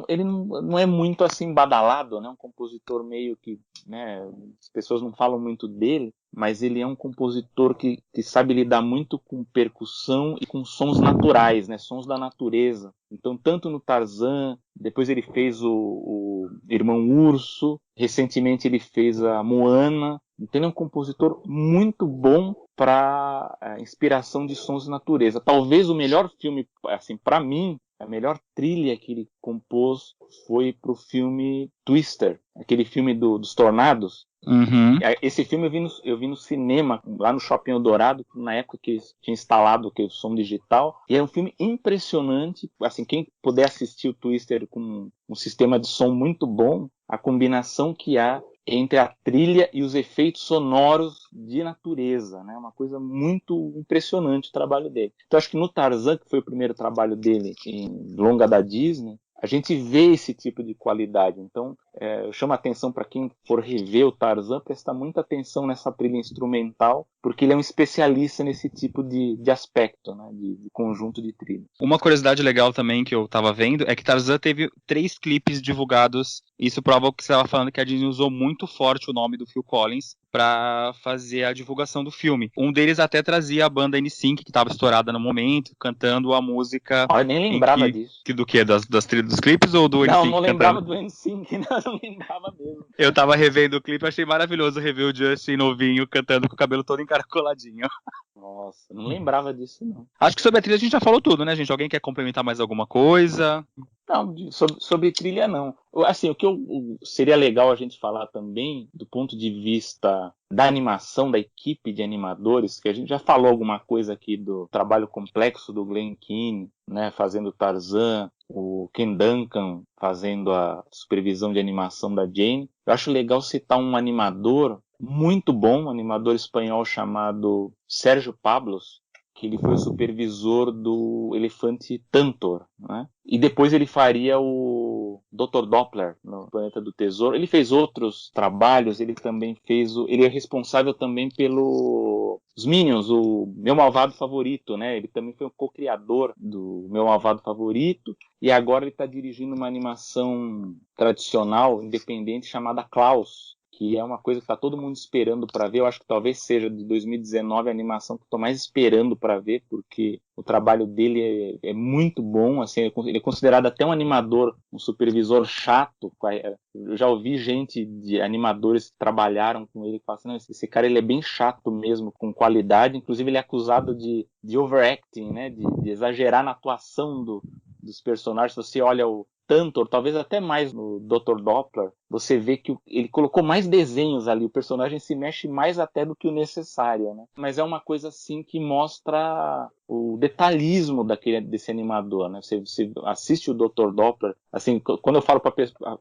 ele não é muito assim badalado, né? Um compositor meio que, né, as pessoas não falam muito dele, mas ele é um compositor que sabe lidar muito com percussão e com sons naturais, né? Sons da natureza. Então, tanto no Tarzan, depois ele fez o Irmão Urso, recentemente ele fez a Moana. Então, ele é um compositor muito bom para inspiração de sons de natureza. Talvez o melhor filme, assim, para mim, a melhor trilha que ele compôs foi pro filme Twister, aquele filme dos tornados. Uhum. Esse filme eu vi no cinema, lá no Shopping Eldorado, na época que tinha instalado o som digital. E é um filme impressionante. Assim, quem puder assistir o Twister com um sistema de som muito bom, a combinação que há entre a trilha e os efeitos sonoros de natureza, né? Uma coisa muito impressionante o trabalho dele. Então acho que no Tarzan, que foi o primeiro trabalho dele em longa da Disney, a gente vê esse tipo de qualidade. Então, eu chamo a atenção para quem for rever o Tarzan, prestar muita atenção nessa trilha instrumental, porque ele é um especialista nesse tipo de aspecto, né, de conjunto de trilhas. Uma curiosidade legal também que eu estava vendo é que Tarzan teve 3 clipes divulgados. Isso prova o que você estava falando, que a Disney usou muito forte o nome do Phil Collins para fazer a divulgação do filme. Um deles até trazia a banda NSYNC, que estava estourada no momento, cantando a música... Eu nem lembrava disso. Do que? Das trilhas dos clipes ou do NSYNC? Não lembrava do NSYNC, não lembrava mesmo. Eu tava revendo o clipe, achei maravilhoso rever o Justin novinho cantando com o cabelo todo encaracoladinho. Nossa, não lembrava disso, não. Acho que sobre a trilha a gente já falou tudo, né, gente? Alguém quer complementar mais alguma coisa? Não, sobre trilha não. Assim, o que seria legal a gente falar também, do ponto de vista da animação, da equipe de animadores, que a gente já falou alguma coisa aqui do trabalho complexo do Glenn Keane, né, fazendo Tarzan, o Ken Duncan fazendo a supervisão de animação da Jane. Eu acho legal citar um animador muito bom, um animador espanhol chamado Sérgio Pablos, que ele foi o supervisor do Elefante Tantor, né? E depois ele faria o Dr. Doppler no Planeta do Tesouro. Ele fez outros trabalhos, ele é responsável também pelos Minions, o Meu Malvado Favorito, né? Ele também foi o co-criador do Meu Malvado Favorito, e agora ele está dirigindo uma animação tradicional, independente, chamada Klaus, que é uma coisa que está todo mundo esperando para ver. Eu acho que talvez seja de 2019 a animação que estou mais esperando para ver, porque o trabalho dele é muito bom. Assim, ele é considerado até um animador, um supervisor chato. Eu já ouvi gente de animadores que trabalharam com ele e falaram assim, não, esse cara ele é bem chato mesmo, com qualidade. Inclusive ele é acusado de overacting, né, de exagerar na atuação dos personagens. Se você olha o Tantor, talvez até mais no Dr. Doppler, você vê que ele colocou mais desenhos ali, o personagem se mexe mais até do que o necessário, né? Mas é uma coisa assim que mostra o detalhismo desse animador, né? Você assiste o Dr. Doppler, assim, quando eu falo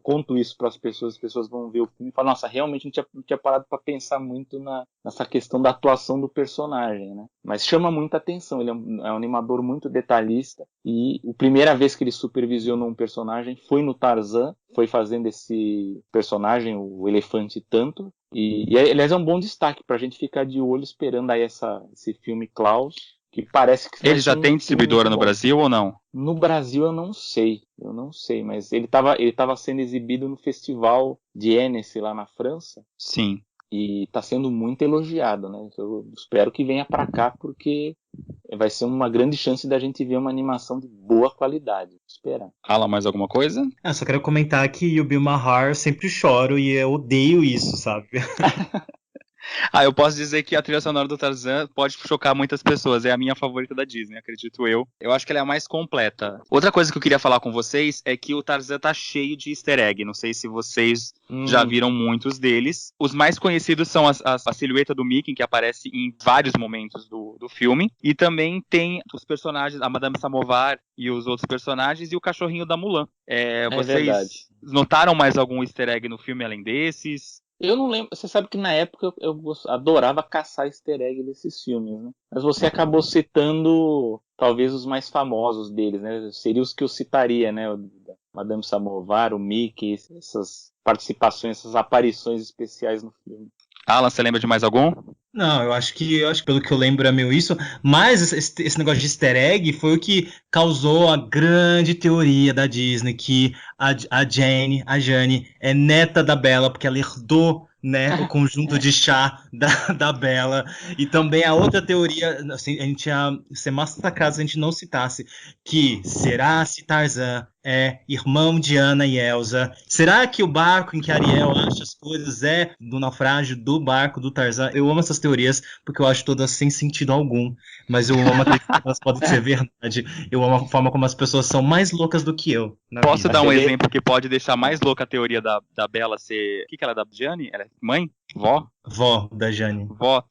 conto isso para as pessoas vão ver o filme e falam, nossa, realmente não tinha parado para pensar muito nessa questão da atuação do personagem, né? Mas chama muita atenção, ele é um animador muito detalhista, e a primeira vez que ele supervisionou um personagem foi no Tarzan, foi fazendo esse personagem, o Elefante Tantor, e aliás é um bom destaque para a gente ficar de olho esperando aí esse filme Klaus, que parece que... Ele já tem distribuidora no Brasil ou não? No Brasil eu não sei, mas ele estava sendo exibido no Festival de Annecy lá na França. Sim. E está sendo muito elogiado, né? Eu espero que venha para cá, porque vai ser uma grande chance da gente ver uma animação de boa qualidade. Esperar. Fala mais alguma coisa? Só quero comentar que o Bill Maher eu sempre choro e eu odeio isso, sabe? Eu posso dizer que a trilha sonora do Tarzan pode chocar muitas pessoas. É a minha favorita da Disney, acredito eu. Eu acho que ela é a mais completa. Outra coisa que eu queria falar com vocês é que o Tarzan tá cheio de easter egg. Não sei se vocês já viram muitos deles. Os mais conhecidos são a silhueta do Mickey, que aparece em vários momentos do filme. E também tem os personagens, a Madame Samovar e os outros personagens, e o cachorrinho da Mulan. Vocês verdade. notaram mais algum easter egg no filme além desses? Eu não lembro, você sabe que na época eu adorava caçar easter egg desses filmes, né? Mas você acabou citando talvez os mais famosos deles, né? Seriam os que eu citaria, né? O Madame Samovar, o Mickey, essas participações, essas aparições especiais no filme. Alan, você lembra de mais algum? Não, eu acho que pelo que eu lembro é meio isso, mas esse negócio de easter egg foi o que causou a grande teoria da Disney, que a Jane é neta da Bella, porque ela herdou, né, o conjunto de chá da Bella. E também a outra teoria, assim, a gente ia ser massacrado se a gente não citasse, que será se Tarzan é irmão de Anna e Elsa? Será que o barco em que Ariel acha as coisas é do naufrágio do barco do Tarzan? Eu amo essas teorias porque eu acho todas sem sentido algum, mas eu amo acreditar que elas podem ser verdade. Eu amo a forma como as pessoas são mais loucas do que eu. Posso dar um exemplo que pode deixar mais louca a teoria da Bella ser... O que ela é da Jane? Ela é mãe? Vó? Vó da Jane. Vó.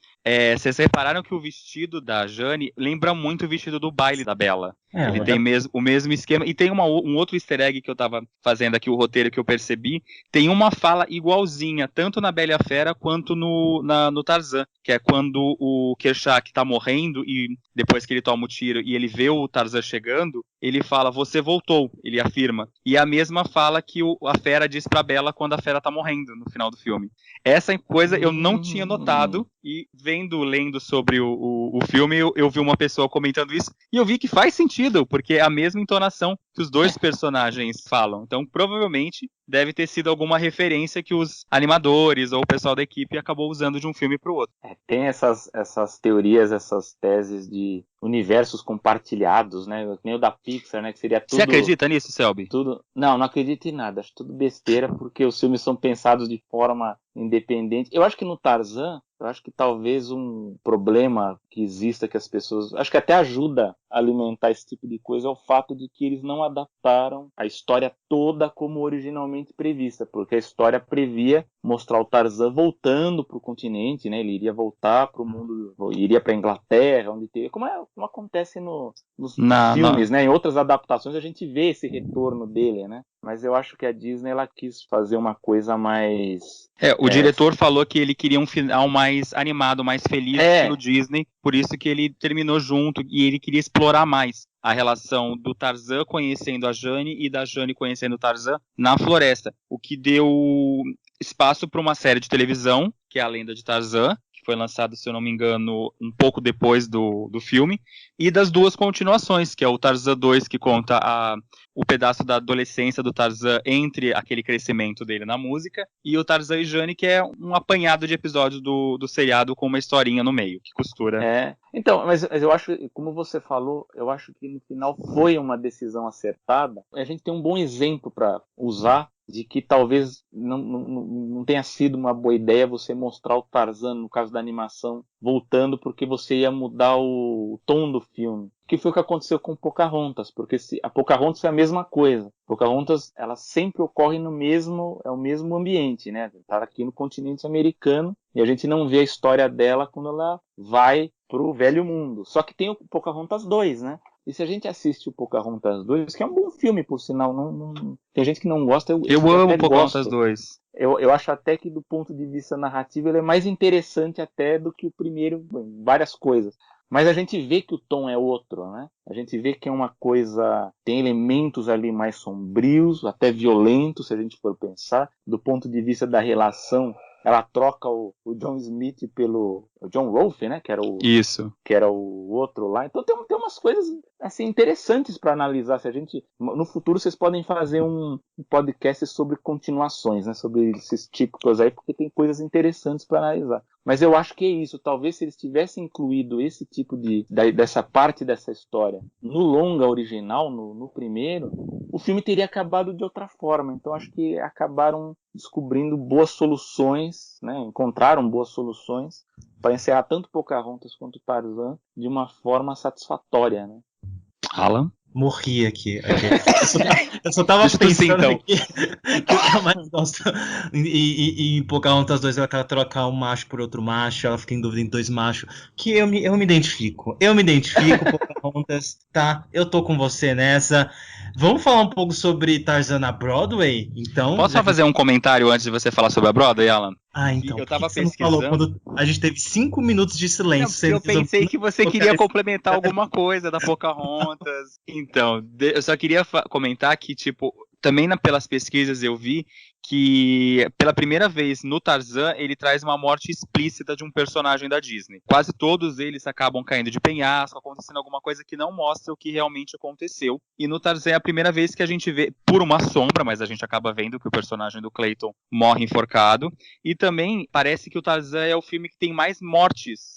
Vocês repararam que o vestido da Jane lembra muito o vestido do baile da Bella. Ele tem o mesmo esquema. E tem um outro easter egg que eu tava fazendo aqui, o roteiro que eu percebi. Tem uma fala igualzinha, tanto na Bela e a Fera quanto no Tarzan. Que é quando o Kershak tá morrendo e depois que ele toma o tiro e ele vê o Tarzan chegando, ele fala, você voltou, ele afirma. E é a mesma fala que a Fera diz pra Bella quando a Fera tá morrendo no final do filme. Essa coisa eu não tinha notado e lendo sobre o filme, eu vi uma pessoa comentando isso e eu vi que faz sentido, porque é a mesma entonação que os dois personagens falam. Então, provavelmente, deve ter sido alguma referência que os animadores ou o pessoal da equipe acabou usando de um filme para o outro. Tem essas teorias, essas teses de universos compartilhados, né? Que nem o da Pixar, né? Que seria tudo... Você acredita nisso, Selby? Não acredito em nada. Acho tudo besteira, porque os filmes são pensados de forma independente. Eu acho que no Tarzan, eu acho que talvez um problema que exista que as pessoas... Acho que até ajuda a alimentar esse tipo de coisa é o fato de que eles não adaptaram a história toda como originalmente prevista, porque a história previa mostrar o Tarzan voltando para o continente, né? Ele iria voltar para o mundo, iria para a Inglaterra, onde teve... Como acontece nos filmes, né? Em outras adaptações a gente vê esse retorno dele, né? Mas eu acho que a Disney ela quis fazer uma coisa mais... O diretor falou que ele queria um final mais animado, mais feliz no Disney, por isso que ele terminou junto e ele queria explorar mais a relação do Tarzan conhecendo a Jane e da Jane conhecendo o Tarzan na floresta, o que deu espaço para uma série de televisão, que é A Lenda de Tarzan, que foi lançado, se eu não me engano, um pouco depois do filme, e das duas continuações, que é o Tarzan 2, que conta o pedaço da adolescência do Tarzan entre aquele crescimento dele na música, e o Tarzan e Jane, que é um apanhado de episódios do seriado com uma historinha no meio, que costura. Então, mas eu acho, como você falou, eu acho que no final foi uma decisão acertada. A gente tem um bom exemplo para usar de que talvez não tenha sido uma boa ideia você mostrar o Tarzan, no caso da animação, voltando, porque você ia mudar o tom do filme. Que foi o que aconteceu com Pocahontas, porque a Pocahontas é a mesma coisa. Pocahontas, ela sempre ocorre no mesmo ambiente, né? Tá aqui no continente americano e a gente não vê a história dela quando ela vai pro velho mundo. Só que tem o Pocahontas 2, né? E se a gente assiste o Pocahontas 2, que é um bom filme, por sinal, tem gente que não gosta, eu amo o Pocahontas 2. Eu acho até que do ponto de vista narrativo ele é mais interessante até do que o primeiro em várias coisas. Mas a gente vê que o tom é outro, né? A gente vê que é uma coisa... Tem elementos ali mais sombrios, até violentos, se a gente for pensar. Do ponto de vista da relação, ela troca o John Smith pelo John Rolfe, né? Que era o outro lá. Então tem umas coisas assim interessantes para analisar. Se a gente, no futuro vocês podem fazer um podcast sobre continuações, né? Sobre esses típicos aí, porque tem coisas interessantes para analisar. Mas eu acho que é isso. Talvez se eles tivessem incluído esse tipo dessa parte dessa história no longa original, no primeiro, o filme teria acabado de outra forma. Então acho que acabaram descobrindo boas soluções, né? Encontraram boas soluções para encerrar tanto Pocahontas quanto Tarzan de uma forma satisfatória, né? Alan? Morri aqui. Eu só tava Deixa eu pensar, pensando então. que o que eu mais gosto em Pocahontas 2 é ela trocar um macho por outro macho, ela fica em dúvida em dois machos, que eu me identifico. Eu me identifico, Pocahontas, tá? Eu tô com você nessa. Vamos falar um pouco sobre Tarzan na Broadway, então? Posso só fazer um comentário antes de você falar sobre a Broadway, Alan? Então, Eu por tava que você não falou pesquisando. quando a gente teve 5 minutos de silêncio? Não, porque eu pensei que você queria complementar alguma coisa da Pocahontas. Então, eu só queria comentar que, tipo, também pelas pesquisas eu vi que pela primeira vez no Tarzan ele traz uma morte explícita de um personagem da Disney. Quase todos eles acabam caindo de penhasco, acontecendo alguma coisa que não mostra o que realmente aconteceu. E no Tarzan é a primeira vez que a gente vê, por uma sombra, mas a gente acaba vendo que o personagem do Clayton morre enforcado. E também parece que o Tarzan é o filme que tem mais mortes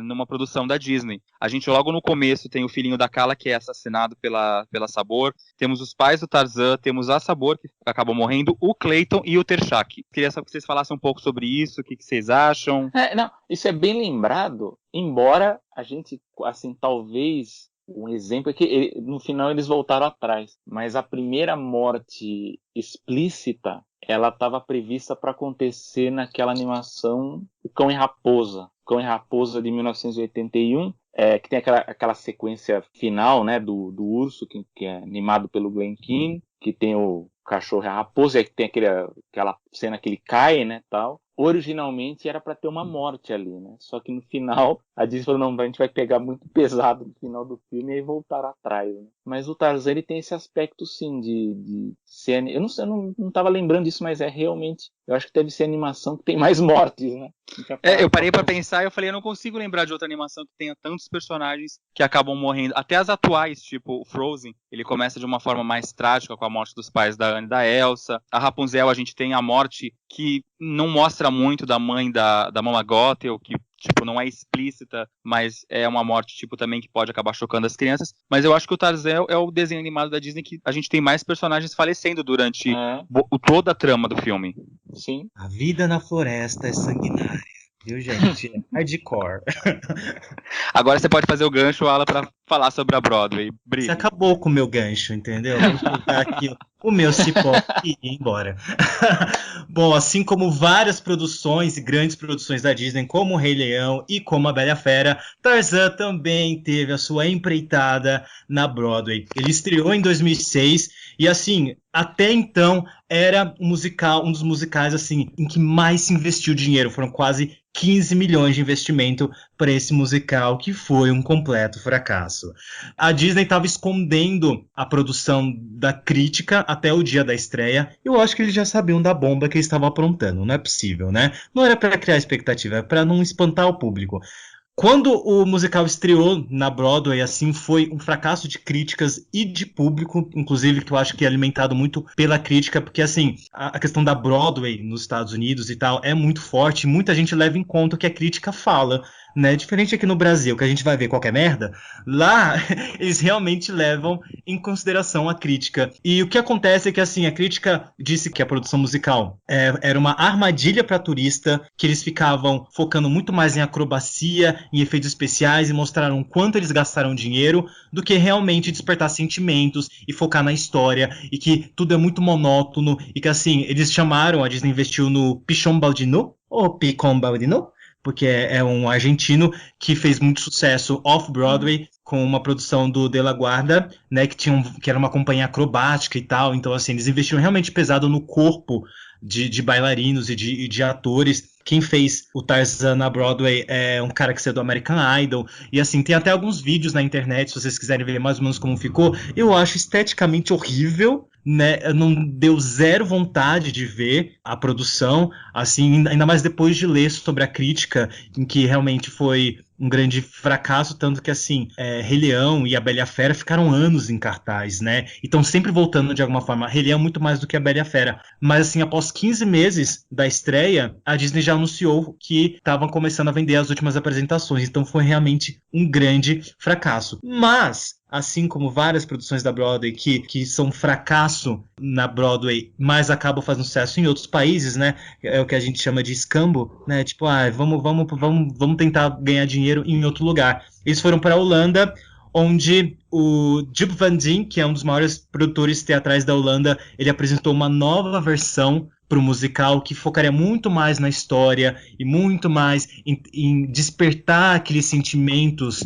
numa produção da Disney. A gente logo no começo tem o filhinho da Cala que é assassinado pela Sabor. Temos os pais do Tarzan, temos a Sabor que acabam morrendo, o Clayton e o Tershak. Queria só que vocês falassem um pouco sobre isso, o que vocês acham. Não, isso é bem lembrado, embora a gente, assim, talvez um exemplo é que no final eles voltaram atrás, mas a primeira morte explícita ela estava prevista para acontecer naquela animação O Cão e Raposa. O Cão e Raposa de 1981, que tem aquela sequência final, né, do urso, que é animado pelo Glen Keane, que tem o cachorro e a raposa, que tem aquela cena que ele cai, né, tal. Originalmente era para ter uma morte ali, né? Só que no final a Disney falou, não, a gente vai pegar muito pesado no final do filme e aí voltar atrás, né? Mas o Tarzan ele tem esse aspecto sim de ser, eu não tava lembrando disso, mas é realmente, eu acho que deve ser a animação que tem mais mortes, né? Eu parei pra pensar e eu falei, eu não consigo lembrar de outra animação que tenha tantos personagens que acabam morrendo, até as atuais, tipo o Frozen, ele começa de uma forma mais trágica com a morte dos pais da Anne e da Elsa. A Rapunzel a gente tem a morte que não mostra muito da mãe da Mama Gothel, que tipo, não é explícita, mas é uma morte, tipo, também que pode acabar chocando as crianças. Mas eu acho que o Tarzan é o desenho animado da Disney que a gente tem mais personagens falecendo durante toda a trama do filme. Sim. A vida na floresta é sanguinária. Viu, gente? Hardcore. Agora você pode fazer o gancho, Ala, pra falar sobre a Broadway. Brigue. Você acabou com o meu gancho, entendeu? Vou pegar aqui o meu cipó e ir embora. Bom, assim como várias produções e grandes produções da Disney, como o Rei Leão e como a Bela e a Fera, Tarzan também teve a sua empreitada na Broadway. Ele estreou em 2006 e, assim, até então era um dos musicais assim em que mais se investiu dinheiro. Foram quase 15 milhões de investimento para esse musical, que foi um completo fracasso. A Disney estava escondendo a produção da crítica até o dia da estreia. Eu acho que eles já sabiam da bomba que eles estavam aprontando. Não é possível, né? Não era para criar expectativa, era para não espantar o público. Quando o musical estreou na Broadway, assim, foi um fracasso de críticas e de público, inclusive, que eu acho que é alimentado muito pela crítica, porque, assim, a questão da Broadway nos Estados Unidos e tal é muito forte, muita gente leva em conta o que a crítica fala, né? Diferente aqui no Brasil, que a gente vai ver qualquer merda, lá eles realmente levam em consideração a crítica. E o que acontece é que, assim, a crítica disse que a produção musical era uma armadilha para turista, que eles ficavam focando muito mais em acrobacia, em efeitos especiais, e mostraram quanto eles gastaram dinheiro do que realmente despertar sentimentos e focar na história, e que tudo é muito monótono, e que, assim, eles chamaram, a Disney investiu no Pichon Baldino, ou Picon Baldino, porque é um argentino que fez muito sucesso off-Broadway com uma produção do De La Guarda, né, que era uma companhia acrobática e tal. Então, assim, eles investiram realmente pesado no corpo de bailarinos e de atores. Quem fez o Tarzan na Broadway é um cara que saiu do American Idol. E, assim, tem até alguns vídeos na internet, se vocês quiserem ver mais ou menos como ficou. Eu acho esteticamente horrível, né? Não deu zero vontade de ver a produção, assim, ainda mais depois de ler sobre a crítica, em que realmente foi um grande fracasso, tanto que, assim, Rei Leão e A Bela e a Fera ficaram anos em cartaz, né? E estão sempre voltando de alguma forma. Rei Leão muito mais do que A Bela e a Fera. Mas, assim, após 15 meses da estreia, a Disney já anunciou que estavam começando a vender as últimas apresentações. Então foi realmente um grande fracasso. Mas, assim como várias produções da Broadway que são um fracasso na Broadway, mas acabam fazendo sucesso em outros países, né? É o que a gente chama de escambo, né? Tipo, vamos tentar ganhar dinheiro em outro lugar. Eles foram para a Holanda, onde o Joep van Dien, que é um dos maiores produtores teatrais da Holanda, ele apresentou uma nova versão para o musical que focaria muito mais na história e muito mais em despertar aqueles sentimentos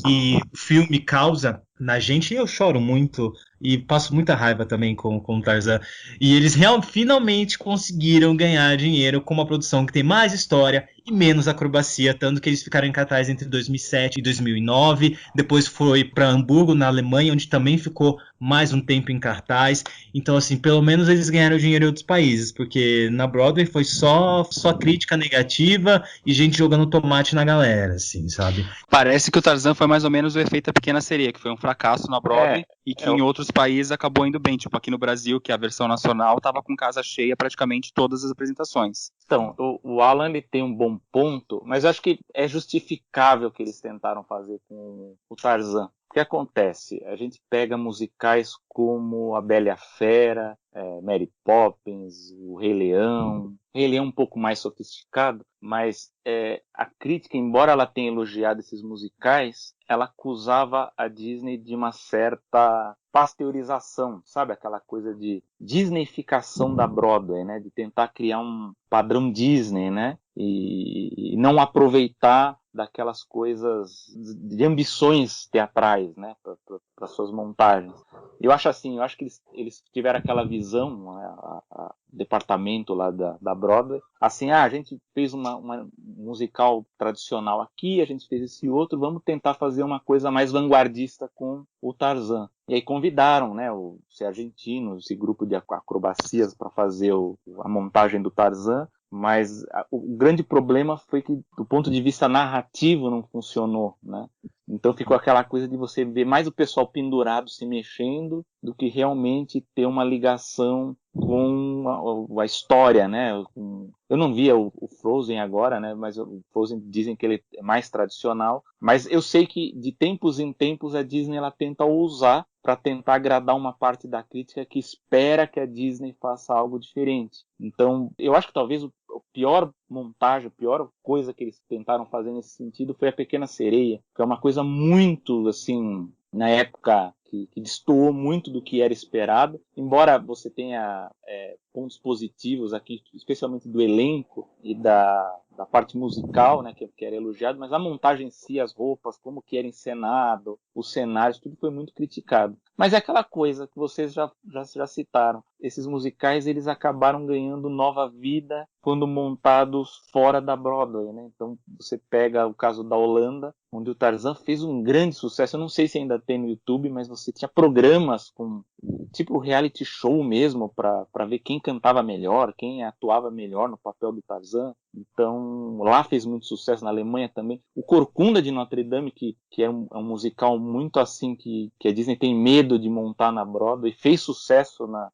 que o filme causa na gente. E eu choro muito e passo muita raiva também com o Tarzan. E eles finalmente conseguiram ganhar dinheiro com uma produção que tem mais história e menos acrobacia, tanto que eles ficaram em cartaz entre 2007 e 2009. Depois foi para Hamburgo, na Alemanha, onde também ficou mais um tempo em cartaz. Então, assim, pelo menos eles ganharam dinheiro em outros países, porque na Broadway foi só crítica negativa e gente jogando tomate na galera, assim, sabe? Parece que o Tarzan foi mais ou menos o efeito A Pequena Sereia, que foi um fracasso na Broadway e que em outros países acabou indo bem. Tipo, aqui no Brasil, que a versão nacional estava com casa cheia praticamente todas as apresentações. Então, o Alan ele tem um bom ponto, mas eu acho que é justificável o que eles tentaram fazer com o Tarzan. O que acontece? A gente pega musicais como A Bela e a Fera, Mary Poppins, o Rei Leão. O Rei Leão é um pouco mais sofisticado, mas a crítica, embora ela tenha elogiado esses musicais, ela acusava a Disney de uma certa pasteurização, sabe? Aquela coisa de disneyficação da Broadway, né? De tentar criar um padrão Disney, né? E não aproveitar daquelas coisas de ambições teatrais, né, para suas montagens. Eu acho que eles tiveram aquela visão, o departamento lá da Broadway, assim, a gente fez uma musical tradicional aqui, a gente fez esse outro, vamos tentar fazer uma coisa mais vanguardista com o Tarzan. E aí convidaram, né, o Argentino, esse grupo de acrobacias para fazer a montagem do Tarzan. Mas o grande problema foi que, do ponto de vista narrativo, não funcionou, né? Então ficou aquela coisa de você ver mais o pessoal pendurado se mexendo do que realmente ter uma ligação com a história, né? Eu não via o Frozen agora, né? Mas o Frozen dizem que ele é mais tradicional. Mas eu sei que de tempos em tempos a Disney ela tenta ousar para tentar agradar uma parte da crítica que espera que a Disney faça algo diferente. Então, eu acho que talvez a pior montagem, a pior coisa que eles tentaram fazer nesse sentido foi A Pequena Sereia, que é uma coisa muito, assim, na época que destoou muito do que era esperado, embora você tenha pontos positivos aqui, especialmente do elenco e da parte musical, né, que era elogiado, mas a montagem em si, as roupas, como que era encenado, os cenários, tudo foi muito criticado. Mas é aquela coisa que vocês já citaram, esses musicais eles acabaram ganhando nova vida quando montados fora da Broadway, né? Então você pega o caso da Holanda, onde o Tarzan fez um grande sucesso, eu não sei se ainda tem no YouTube, mas você tinha programas com tipo reality show mesmo para ver quem cantava melhor, quem atuava melhor no papel do Tarzan. Então lá fez muito sucesso, na Alemanha também. O Corcunda de Notre Dame, que é um musical muito assim que a Disney tem medo de montar na Broadway, fez sucesso na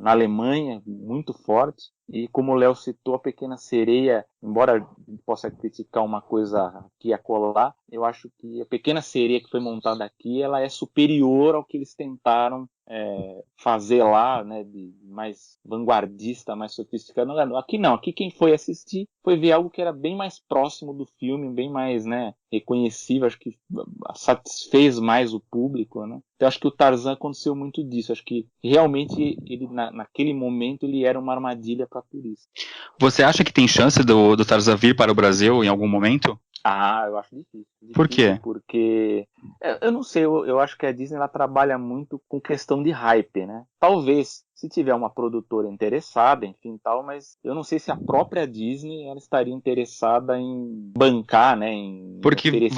Alemanha, muito forte. E como o Léo citou, A Pequena Sereia, embora a gente possa criticar uma coisa aqui e acolá, eu acho que A Pequena Sereia que foi montada aqui, ela é superior ao que eles tentaram fazer lá, né, de mais vanguardista, mais sofisticado. Aqui não, aqui quem foi assistir foi ver algo que era bem mais próximo do filme, bem mais, né, reconhecível, acho que satisfez mais o público, né. Então acho que o Tarzan aconteceu muito disso, acho que realmente ele naquele momento ele era uma armadilha para turista. Você acha que tem chance do Tarzan vir para o Brasil em algum momento? Eu acho difícil. Por quê? Porque, eu não sei, eu acho que a Disney ela trabalha muito com questão de hype, né? Talvez, se tiver uma produtora interessada, enfim, tal, mas eu não sei se a própria Disney ela estaria interessada em bancar, né? Porque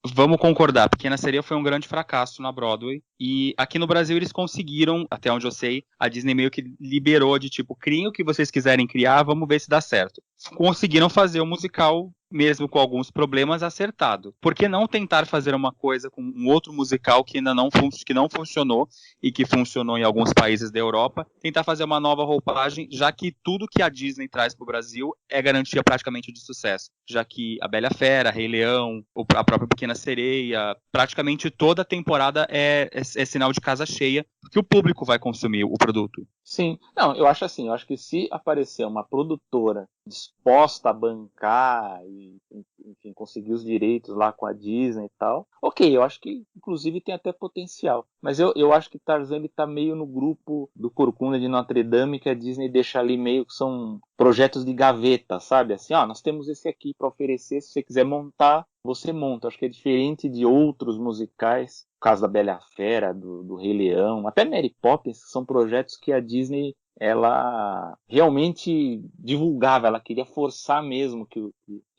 vamos concordar, A Pequena Sereia foi um grande fracasso na Broadway, e aqui no Brasil eles conseguiram, até onde eu sei, a Disney meio que liberou de tipo, criem o que vocês quiserem criar, vamos ver se dá certo. Conseguiram fazer um musical mesmo com alguns problemas, acertado. Por que não tentar fazer uma coisa com um outro musical que ainda não, que não funcionou e que funcionou em alguns países da Europa, tentar fazer uma nova roupagem, já que tudo que a Disney traz para o Brasil é garantia praticamente de sucesso, já que a Bela Fera, Rei Leão, a própria Pequena Sereia, praticamente toda a temporada é sinal de casa cheia, porque o público vai consumir o produto. Sim, não, eu acho assim, eu acho que se aparecer uma produtora disposta a bancar e, enfim, conseguir os direitos lá com a Disney e tal, ok, eu acho que inclusive tem até potencial, mas eu acho que Tarzan ele tá meio no grupo do Corcunda de Notre Dame, que a Disney deixa ali meio que são projetos de gaveta, sabe, assim, ó, nós temos esse aqui para oferecer, se você quiser montar, você monta. Acho que é diferente de outros musicais, no caso da Bela Fera, do Rei Leão, até Mary Poppins, que são projetos que a Disney ela realmente divulgava, ela queria forçar mesmo que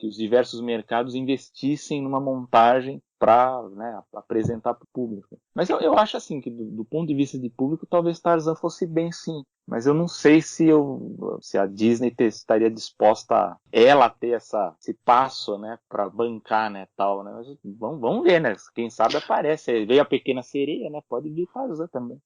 os diversos mercados investissem numa montagem para, né, apresentar para o público. Mas eu acho assim que do ponto de vista de público, talvez Tarzan fosse bem sim. Mas eu não sei se a Disney estaria disposta ela a ter esse passo, né, para bancar, né, tal, né. Mas vamos ver, né? Quem sabe aparece. Veio a Pequena Sereia, né? Pode vir Tarzan também.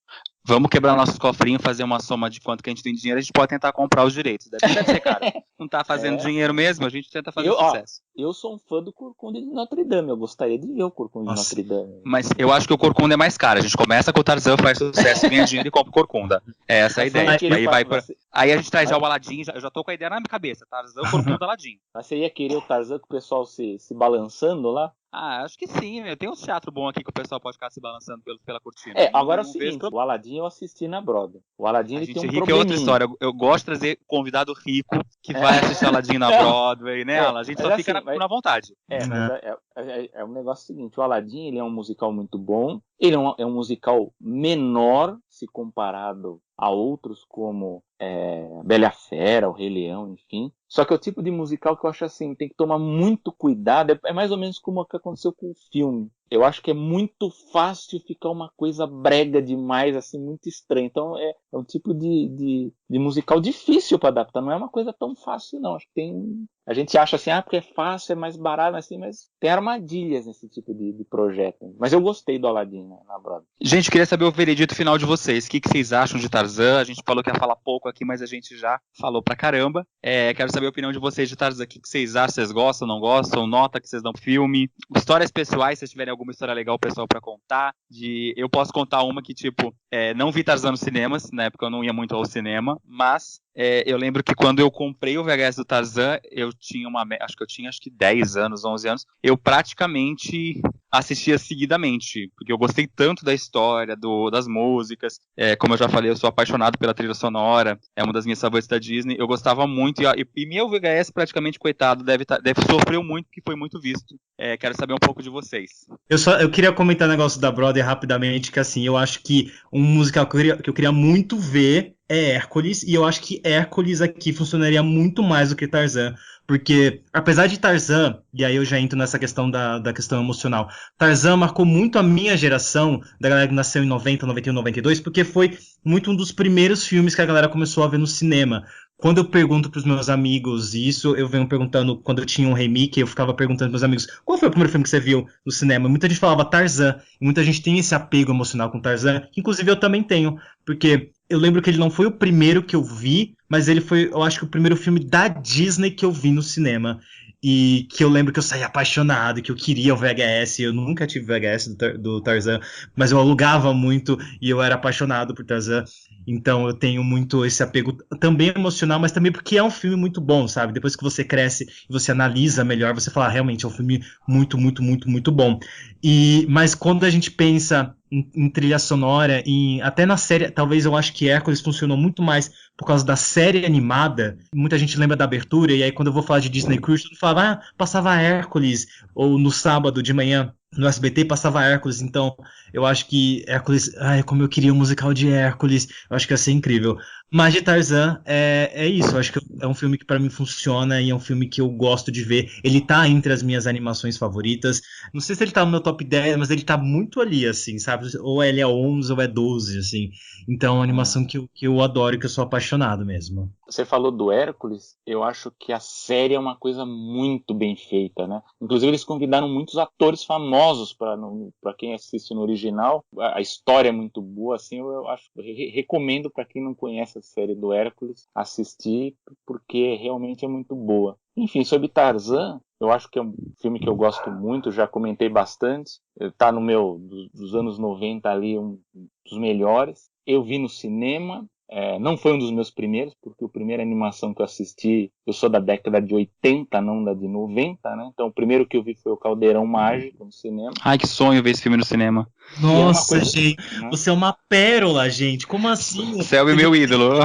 Vamos quebrar nossos cofrinhos, fazer uma soma de quanto que a gente tem de dinheiro, a gente pode tentar comprar os direitos. Deve ser caro. Não tá fazendo dinheiro mesmo, a gente tenta fazer sucesso. Eu sou um fã do Corcunda de Notre Dame, eu gostaria de ver o Corcunda de Notre Dame. Mas eu acho que o Corcunda é mais caro. A gente começa com o Tarzan, faz sucesso, ganha dinheiro e compra o Corcunda. É essa a ideia. Aí a gente traz já o Aladdin, eu já tô com a ideia na minha cabeça. Tarzan, Corcunda, Aladdin. Mas você ia querer o Tarzan com o pessoal se balançando lá? Ah, acho que sim. Tem um teatro bom aqui que o pessoal pode ficar se balançando pela cortina. Agora é o seguinte, o Aladdin eu assisti na Broadway. O Aladdin ele tem um probleminha. É outra história. Eu gosto de trazer convidado rico que vai assistir Aladdin na Broadway, né? A gente só fica assim, na vontade. É um negócio seguinte, o Aladdin ele é um musical muito bom, ele é um musical menor se comparado a outros como Bela Fera, o Rei Leão, enfim. Só que é o tipo de musical que eu acho assim, tem que tomar muito cuidado. É mais ou menos como o que aconteceu com o filme. Eu acho que é muito fácil ficar uma coisa brega demais, assim, muito estranha. Então é um tipo de musical difícil para adaptar. Não é uma coisa tão fácil, não. Acho que a gente acha assim, porque é fácil, é mais barato, assim, mas tem armadilhas nesse tipo de projeto. Mas eu gostei do Aladdin, né, na Broadway. Gente, queria saber o veredito final de vocês. O que vocês acham de Tarzan? A gente falou que ia falar pouco aqui, mas a gente já falou pra caramba. Quero saber a opinião de vocês de Tarzan. O que vocês acham? Vocês gostam, não gostam? Nota que vocês dão pro filme? Histórias pessoais, se vocês tiverem alguma história legal, pessoal, pra contar. Eu posso contar uma que, não vi Tarzan nos cinemas, na época eu não ia muito ao cinema, mas eu lembro que quando eu comprei o VHS do Tarzan, eu tinha acho que 10 anos, 11 anos, eu praticamente assistia seguidamente, porque eu gostei tanto da história, das músicas, como eu já falei, eu sou apaixonado pela trilha sonora, é uma das minhas favoritas da Disney, eu gostava muito, e meu VHS praticamente, coitado, deve sofreu muito, porque foi muito visto. Quero saber um pouco de vocês. Eu queria comentar um negócio da Broadway rapidamente, que assim, eu acho que um musical que eu queria muito ver é Hércules, e eu acho que Hércules aqui funcionaria muito mais do que Tarzan, porque apesar de Tarzan, e aí eu já entro nessa questão da questão emocional, Tarzan marcou muito a minha geração, da galera que nasceu em 90, 91, 92, porque foi muito um dos primeiros filmes que a galera começou a ver no cinema. Quando eu pergunto pros meus amigos isso, eu venho perguntando, quando eu tinha um remake, eu ficava perguntando pros meus amigos, qual foi o primeiro filme que você viu no cinema? Muita gente falava Tarzan, e muita gente tem esse apego emocional com Tarzan, que inclusive eu também tenho, porque eu lembro que ele não foi o primeiro que eu vi, mas ele foi, eu acho que o primeiro filme da Disney que eu vi no cinema. E que eu lembro que eu saí apaixonado, que eu queria o VHS, eu nunca tive VHS do Tarzan, mas eu alugava muito e eu era apaixonado por Tarzan. Então eu tenho muito esse apego também emocional, mas também porque é um filme muito bom, sabe? Depois que você cresce e você analisa melhor, você fala, realmente é um filme muito, muito, muito, muito bom. Mas quando a gente pensa em trilha sonora, até na série, talvez eu acho que Hércules funcionou muito mais por causa da série animada. Muita gente lembra da abertura, e aí quando eu vou falar de Disney Cruise, eu falava, passava Hércules, ou no sábado de manhã no SBT passava Hércules, então eu acho que Hércules, ai, como eu queria o musical de Hércules, eu acho que ia ser incrível. Mas de Tarzan é isso, eu acho que é um filme que pra mim funciona e é um filme que eu gosto de ver. Ele tá entre as minhas animações favoritas. Não sei se ele tá no meu top 10, mas ele tá muito ali, assim, sabe? Ou ele é 11 ou é 12, assim. Então é uma animação que eu adoro e que eu sou apaixonado mesmo. Você falou do Hércules, eu acho que a série é uma coisa muito bem feita, né? Inclusive eles convidaram muitos atores famosos para quem assiste no original. A história é muito boa, assim, eu acho, recomendo para quem não conhece a série do Hércules assistir, porque realmente é muito boa. Enfim, sobre Tarzan, eu acho que é um filme que eu gosto muito, já comentei bastante. Tá no meu, dos anos 90 ali, um dos melhores. Eu vi no cinema. Não foi um dos meus primeiros, porque a primeira animação que eu assisti, eu sou da década de 80, não da de 90, né? Então o primeiro que eu vi foi o Caldeirão Mágico no cinema. Ai, que sonho ver esse filme no cinema. E era uma Nossa, coisa, gente, né? você é uma pérola, gente. Como assim? Selby, meu ídolo.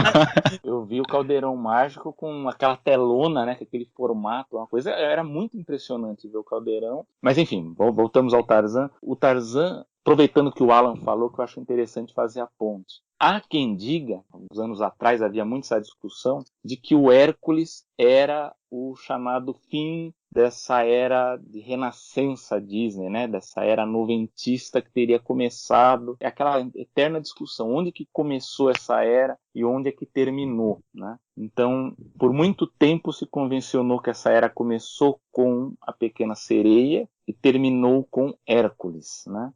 Eu vi o Caldeirão Mágico com aquela telona, né? Com aquele formato, uma coisa. Era muito impressionante ver o Caldeirão. Mas enfim, voltamos ao Tarzan. O Tarzan, aproveitando que o Alan falou, que eu acho interessante fazer a ponte. Há quem diga, uns anos atrás havia muito essa discussão, de que o Hércules era o chamado fim dessa era de renascença Disney, né? Dessa era noventista que teria começado. É aquela eterna discussão, onde que começou essa era e onde é que terminou, né? Então, por muito tempo se convencionou que essa era começou com a Pequena Sereia e terminou com Hércules, né?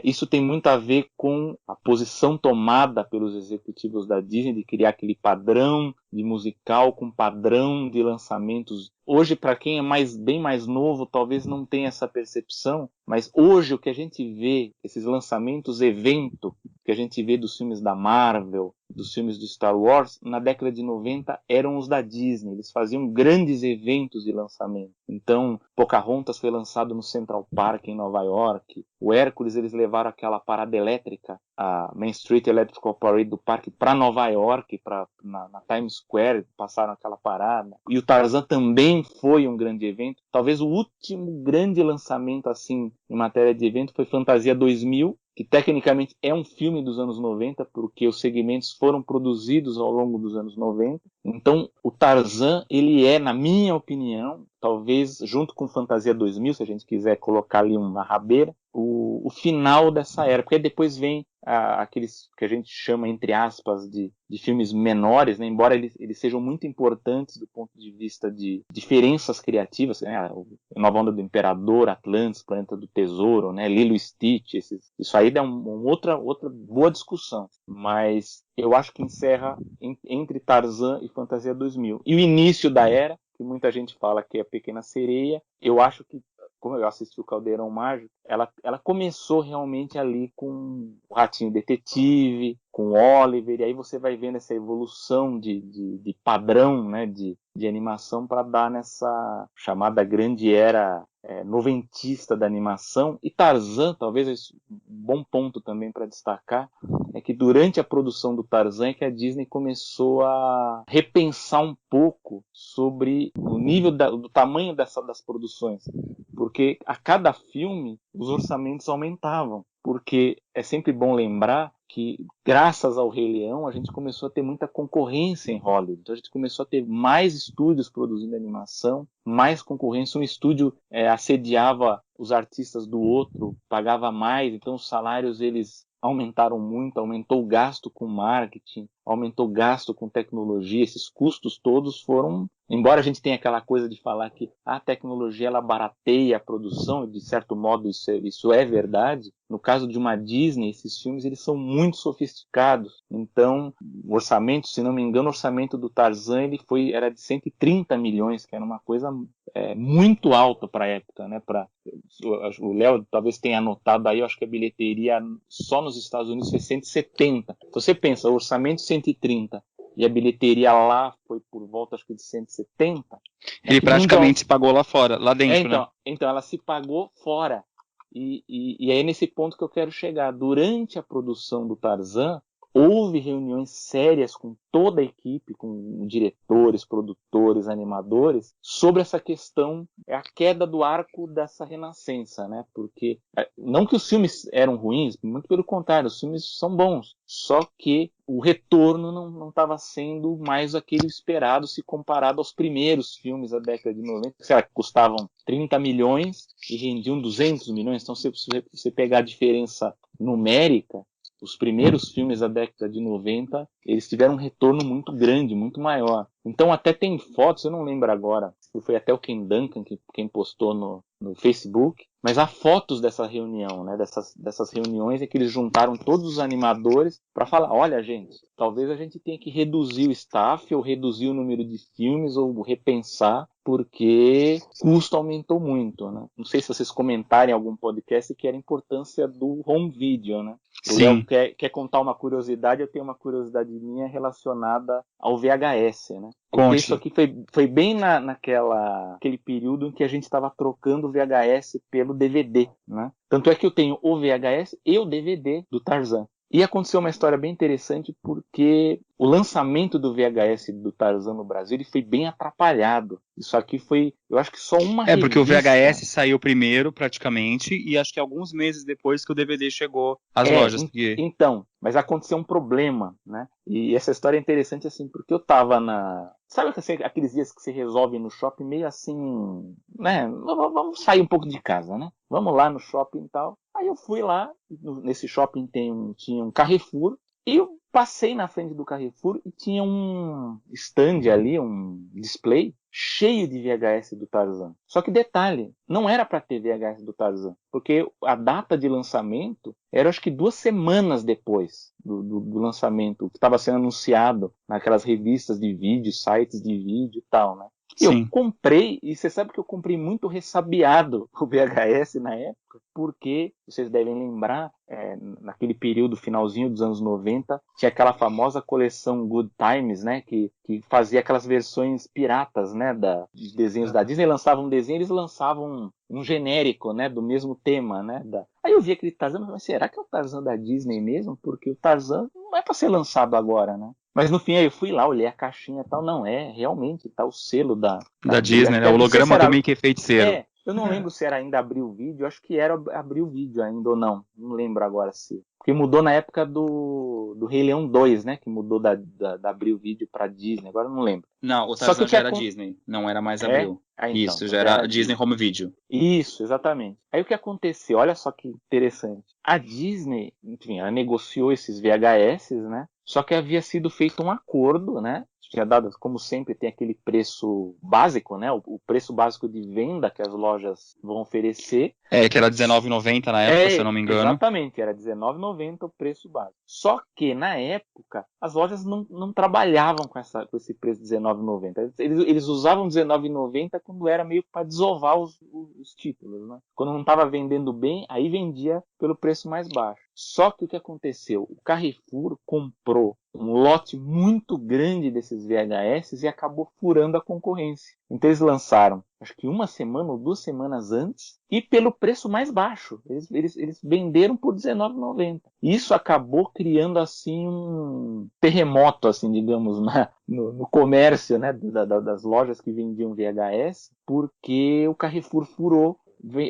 Isso tem muito a ver com a posição tomada pelos executivos da Disney de criar aquele padrão de musical com padrão de lançamentos. Hoje, para quem é bem mais novo, talvez não tenha essa percepção, mas hoje o que a gente vê, esses lançamentos evento que a gente vê dos filmes da Marvel, dos filmes do Star Wars, na década de 90 eram os da Disney. Eles faziam grandes eventos de lançamento. Então, Pocahontas foi lançado no Central Park, em Nova York. O Hércules, eles levaram aquela parada elétrica, a Main Street Electrical Parade do parque, para Nova York, na Times Square, passaram aquela parada. E o Tarzan também foi um grande evento. Talvez o último grande lançamento, assim, em matéria de evento, foi Fantasia 2000, que tecnicamente é um filme dos anos 90, porque os segmentos foram produzidos ao longo dos anos 90. Então, o Tarzan, ele é, na minha opinião, talvez junto com Fantasia 2000, se a gente quiser colocar ali uma rabeira, o final dessa era, porque depois vem aqueles que a gente chama, entre aspas, de filmes menores, né? Embora eles sejam muito importantes do ponto de vista de diferenças criativas, né? A Nova Onda do Imperador, Atlantis, Planeta do Tesouro, né? Lilo e Stitch, isso aí dá outra boa discussão, mas eu acho que encerra entre Tarzan e Fantasia 2000. E o início da era, que muita gente fala que é a Pequena Sereia, eu acho que, como eu assisti o Caldeirão Mágico, ela começou realmente ali com o Ratinho Detetive, com o Oliver, e aí você vai vendo essa evolução de padrão, né, de animação para dar nessa chamada grande era noventista da animação. E Tarzan, talvez um bom ponto também para destacar, é que durante a produção do Tarzan é que a Disney começou a repensar um pouco sobre o nível do tamanho das produções, porque a cada filme os orçamentos aumentavam, porque é sempre bom lembrar que, graças ao Rei Leão, a gente começou a ter muita concorrência em Hollywood. Então a gente começou a ter mais estúdios produzindo animação, mais concorrência. Um estúdio assediava os artistas do outro, pagava mais, então os salários eles aumentaram muito, aumentou o gasto com marketing, aumentou o gasto com tecnologia, esses custos todos foram... Embora a gente tenha aquela coisa de falar que a tecnologia ela barateia a produção, e de certo modo isso é verdade, no caso de uma Disney, esses filmes eles são muito sofisticados. Então, o orçamento, se não me engano, o orçamento do Tarzan era de 130 milhões, que era uma coisa muito alta para a época, né? O Léo talvez tenha anotado aí, eu acho que a bilheteria só nos Estados Unidos foi 170. Então você pensa, o orçamento 130 e a bilheteria lá foi por volta, acho que de 170. Ele praticamente se pagou lá fora, lá dentro, né? Então ela se pagou fora. E é nesse ponto que eu quero chegar. Durante a produção do Tarzan, houve reuniões sérias com toda a equipe, com diretores, produtores, animadores, sobre essa questão, a queda do arco dessa renascença, né? Porque, não que os filmes eram ruins, muito pelo contrário, os filmes são bons, só que o retorno não estava sendo mais aquele esperado se comparado aos primeiros filmes da década de 90, que custavam 30 milhões e rendiam 200 milhões. Então, se você pegar a diferença numérica, os primeiros filmes da década de 90, eles tiveram um retorno muito grande, muito maior. Então até tem fotos, eu não lembro agora, foi até o Ken Duncan quem postou no Facebook, mas há fotos dessa reunião, né, dessas reuniões em que eles juntaram todos os animadores para falar, olha gente, talvez a gente tenha que reduzir o staff, ou reduzir o número de filmes, ou repensar, porque o custo aumentou muito, né? Não sei se vocês comentarem em algum podcast que era a importância do home video, né? O Léo quer contar uma curiosidade, eu tenho uma curiosidade minha relacionada ao VHS, né? Porque isso aqui foi bem naquele período em que a gente estava trocando o VHS pelo DVD, né? Tanto é que eu tenho o VHS e o DVD do Tarzan. E aconteceu uma história bem interessante porque o lançamento do VHS do Tarzan no Brasil ele foi bem atrapalhado. Isso aqui foi, eu acho que só uma revista. Porque o VHS saiu primeiro, praticamente, e acho que alguns meses depois que o DVD chegou às lojas. Então, mas aconteceu um problema, né? E essa história é interessante assim, porque eu tava sabe aqueles dias que você resolve no shopping meio assim, né? Vamos sair um pouco de casa, né? Vamos lá no shopping e tal. Aí eu fui lá, nesse shopping tinha um Carrefour, e eu passei na frente do Carrefour e tinha um stand ali, um display, cheio de VHS do Tarzan. Só que detalhe, não era para ter VHS do Tarzan, porque a data de lançamento era acho que 2 semanas depois do lançamento, que estava sendo anunciado naquelas revistas de vídeo, sites de vídeo e tal, né? E eu comprei, e você sabe que eu comprei muito ressabiado o VHS na época, porque, vocês devem lembrar, naquele período finalzinho dos anos 90, tinha aquela famosa coleção Good Times, né, que fazia aquelas versões piratas, né, de desenhos da Disney. Lançavam um desenho, eles lançavam um genérico, né, do mesmo tema, né. Aí eu vi aquele Tarzan, mas será que é o Tarzan da Disney mesmo? Porque o Tarzan não é para ser lançado agora, né. Mas no fim aí eu fui lá, olhei a caixinha e tal, não realmente tá o selo da Disney, né, o holograma do Mickey Feiticeiro. Eu não lembro se era ainda Abril Vídeo, acho que era Abril Vídeo ainda ou não lembro agora se. Porque mudou na época do Rei Leão 2, né, que mudou da Abril Vídeo pra Disney, agora eu não lembro. Não, o Tarzan já era Disney, não era mais Abril. Então, isso, já era Disney Home Video. Isso, exatamente. Aí o que aconteceu, olha só que interessante. A Disney, enfim, ela negociou esses VHS, né, só que havia sido feito um acordo, né, tinha dado, como sempre, tem aquele preço básico, né? O preço básico de venda que as lojas vão oferecer. Que era R$19,90 na época, se eu não me engano. Exatamente, era R$19,90 o preço básico. Só que, na época, as lojas não trabalhavam com esse preço de R$19,90. Eles usavam R$19,90 quando era meio para desovar os títulos, né? Quando não estava vendendo bem, aí vendia pelo preço mais baixo. Só que o que aconteceu? O Carrefour comprou um lote muito grande desses VHS e acabou furando a concorrência. Então eles lançaram, acho que 1 semana ou 2 semanas antes, e pelo preço mais baixo. Eles venderam por R$19,90. Isso acabou criando assim um terremoto, assim, digamos, no comércio, né, das lojas que vendiam VHS, porque o Carrefour furou,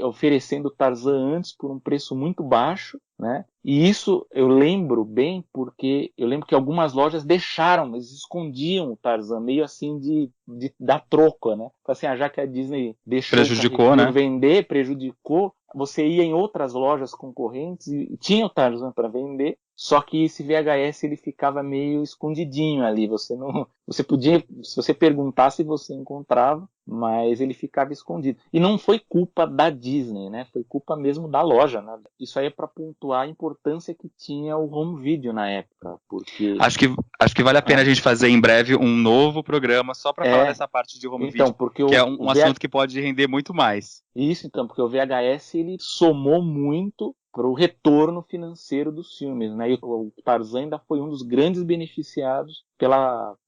oferecendo o Tarzan antes por um preço muito baixo, né? E isso eu lembro bem porque eu lembro que algumas lojas deixaram, eles escondiam o Tarzan, meio assim de dar troco, né? Assim, já que a Disney deixou prejudicou, o né? Vender, prejudicou, você ia em outras lojas concorrentes e tinha o Tarzan para vender, só que esse VHS ele ficava meio escondidinho ali, você podia, se você perguntasse, você encontrava, mas ele ficava escondido. E não foi culpa da Disney, né? Foi culpa mesmo da loja, né? Isso aí é para pontuar a importância que tinha o home video na época, porque acho que vale a pena a gente fazer em breve um novo programa só para falar dessa parte de home video, porque que é um assunto que pode render muito mais. Isso, então, porque o VHS ele somou muito para o retorno financeiro dos filmes, né? E o Tarzan ainda foi um dos grandes beneficiados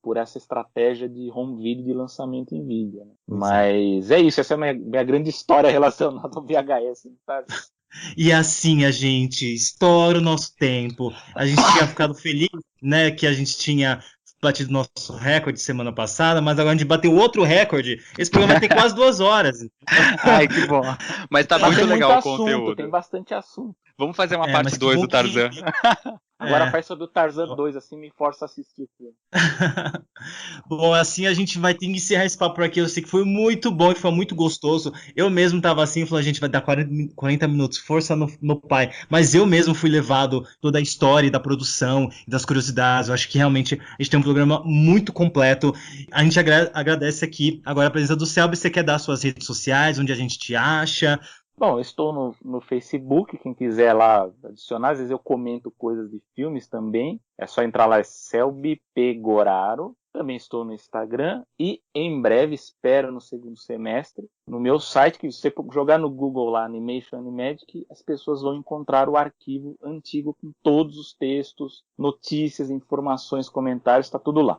por essa estratégia de home video, de lançamento em vídeo, né? Mas é isso, essa é a minha grande história relacionada ao VHS do Tarzan. E assim a gente estoura o nosso tempo. A gente tinha ficado feliz, né, que a gente tinha batido nosso recorde semana passada, mas agora a gente bateu outro recorde. Esse programa tem quase 2 horas. Ai, que bom. Mas tá muito legal o assunto, conteúdo. Tem bastante assunto. Vamos fazer uma parte 2 do Tarzan. Agora faz sobre o Tarzan 2, assim me força a assistir o filme. Bom, assim a gente vai ter que encerrar esse papo por aqui. Eu sei que foi muito bom e foi muito gostoso. Eu mesmo tava assim, falando, a gente vai dar 40 minutos, força no pai. Mas eu mesmo fui levado toda a história da produção, das curiosidades. Eu acho que realmente a gente tem um programa muito completo. A gente agradece aqui agora a presença do Selby. Você quer dar suas redes sociais, onde a gente te acha? Bom, eu estou no Facebook, quem quiser lá adicionar, às vezes eu comento coisas de filmes também, é só entrar lá, é Selby P. Goraro. Também estou no Instagram e em breve, espero no segundo semestre, no meu site, que você jogar no Google lá, Animation Animagic, as pessoas vão encontrar o arquivo antigo com todos os textos, notícias, informações, comentários, está tudo lá.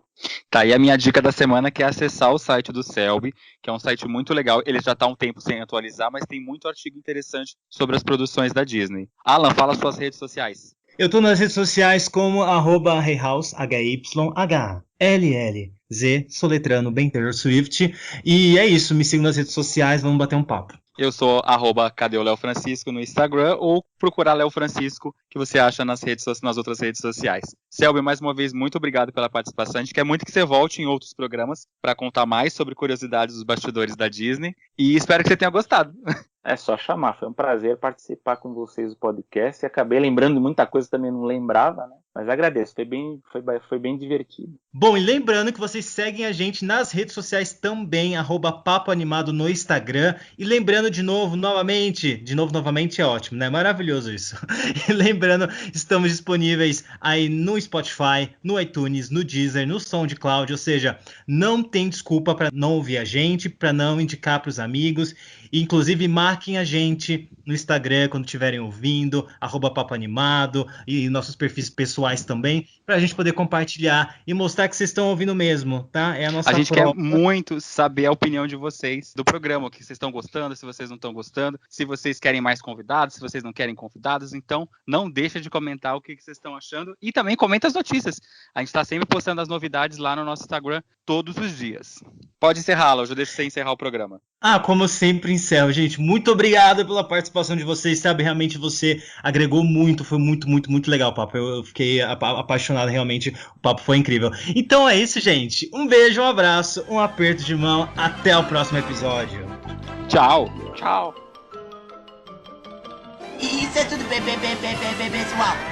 Tá, e a minha dica da semana que é acessar o site do Selby, que é um site muito legal. Ele já está há um tempo sem atualizar, mas tem muito artigo interessante sobre as produções da Disney. Alan, fala suas redes sociais. Eu tô nas redes sociais como @HeyHouse, HYHLLZ, soletrando bem Taylor Swift. E é isso, me sigam nas redes sociais, vamos bater um papo. Eu sou @cadê o Léo Francisco no Instagram ou procurar Léo Francisco, que você acha nas outras redes sociais. Selby, mais uma vez, muito obrigado pela participação. A gente quer muito que você volte em outros programas para contar mais sobre curiosidades dos bastidores da Disney e espero que você tenha gostado. É só chamar, foi um prazer participar com vocês do podcast e acabei lembrando de muita coisa que também não lembrava, né? Mas agradeço, foi bem divertido. Bom, e lembrando que vocês seguem a gente nas redes sociais também, @Papo Animado no Instagram. E lembrando novamente é ótimo, né? Maravilhoso isso. E lembrando, estamos disponíveis aí no Spotify, no iTunes, no Deezer, no SoundCloud, ou seja, não tem desculpa para não ouvir a gente, para não indicar para os amigos. Inclusive, marquem a gente no Instagram quando estiverem ouvindo, @Papo Animado, e nossos perfis pessoais também, para a gente poder compartilhar e mostrar que vocês estão ouvindo mesmo, tá? É a nossa gente prova. quer muito saber a opinião de vocês do programa, o que vocês estão gostando, se vocês não estão gostando, se vocês querem mais convidados, se vocês não querem convidados. Então, não deixa de comentar o que vocês estão achando e também comenta as notícias. A gente está sempre postando as novidades lá no nosso Instagram todos os dias. Pode encerrar, Léo, eu deixo você encerrar o programa. Como eu sempre encerro, gente, muito obrigado pela participação de vocês, sabe, realmente você agregou muito, foi muito, muito, muito legal o papo, eu fiquei apaixonado, realmente, o papo foi incrível. Então é isso, gente, um beijo, um abraço, um aperto de mão, até o próximo episódio. Tchau. Tchau. Isso é tudo, pessoal.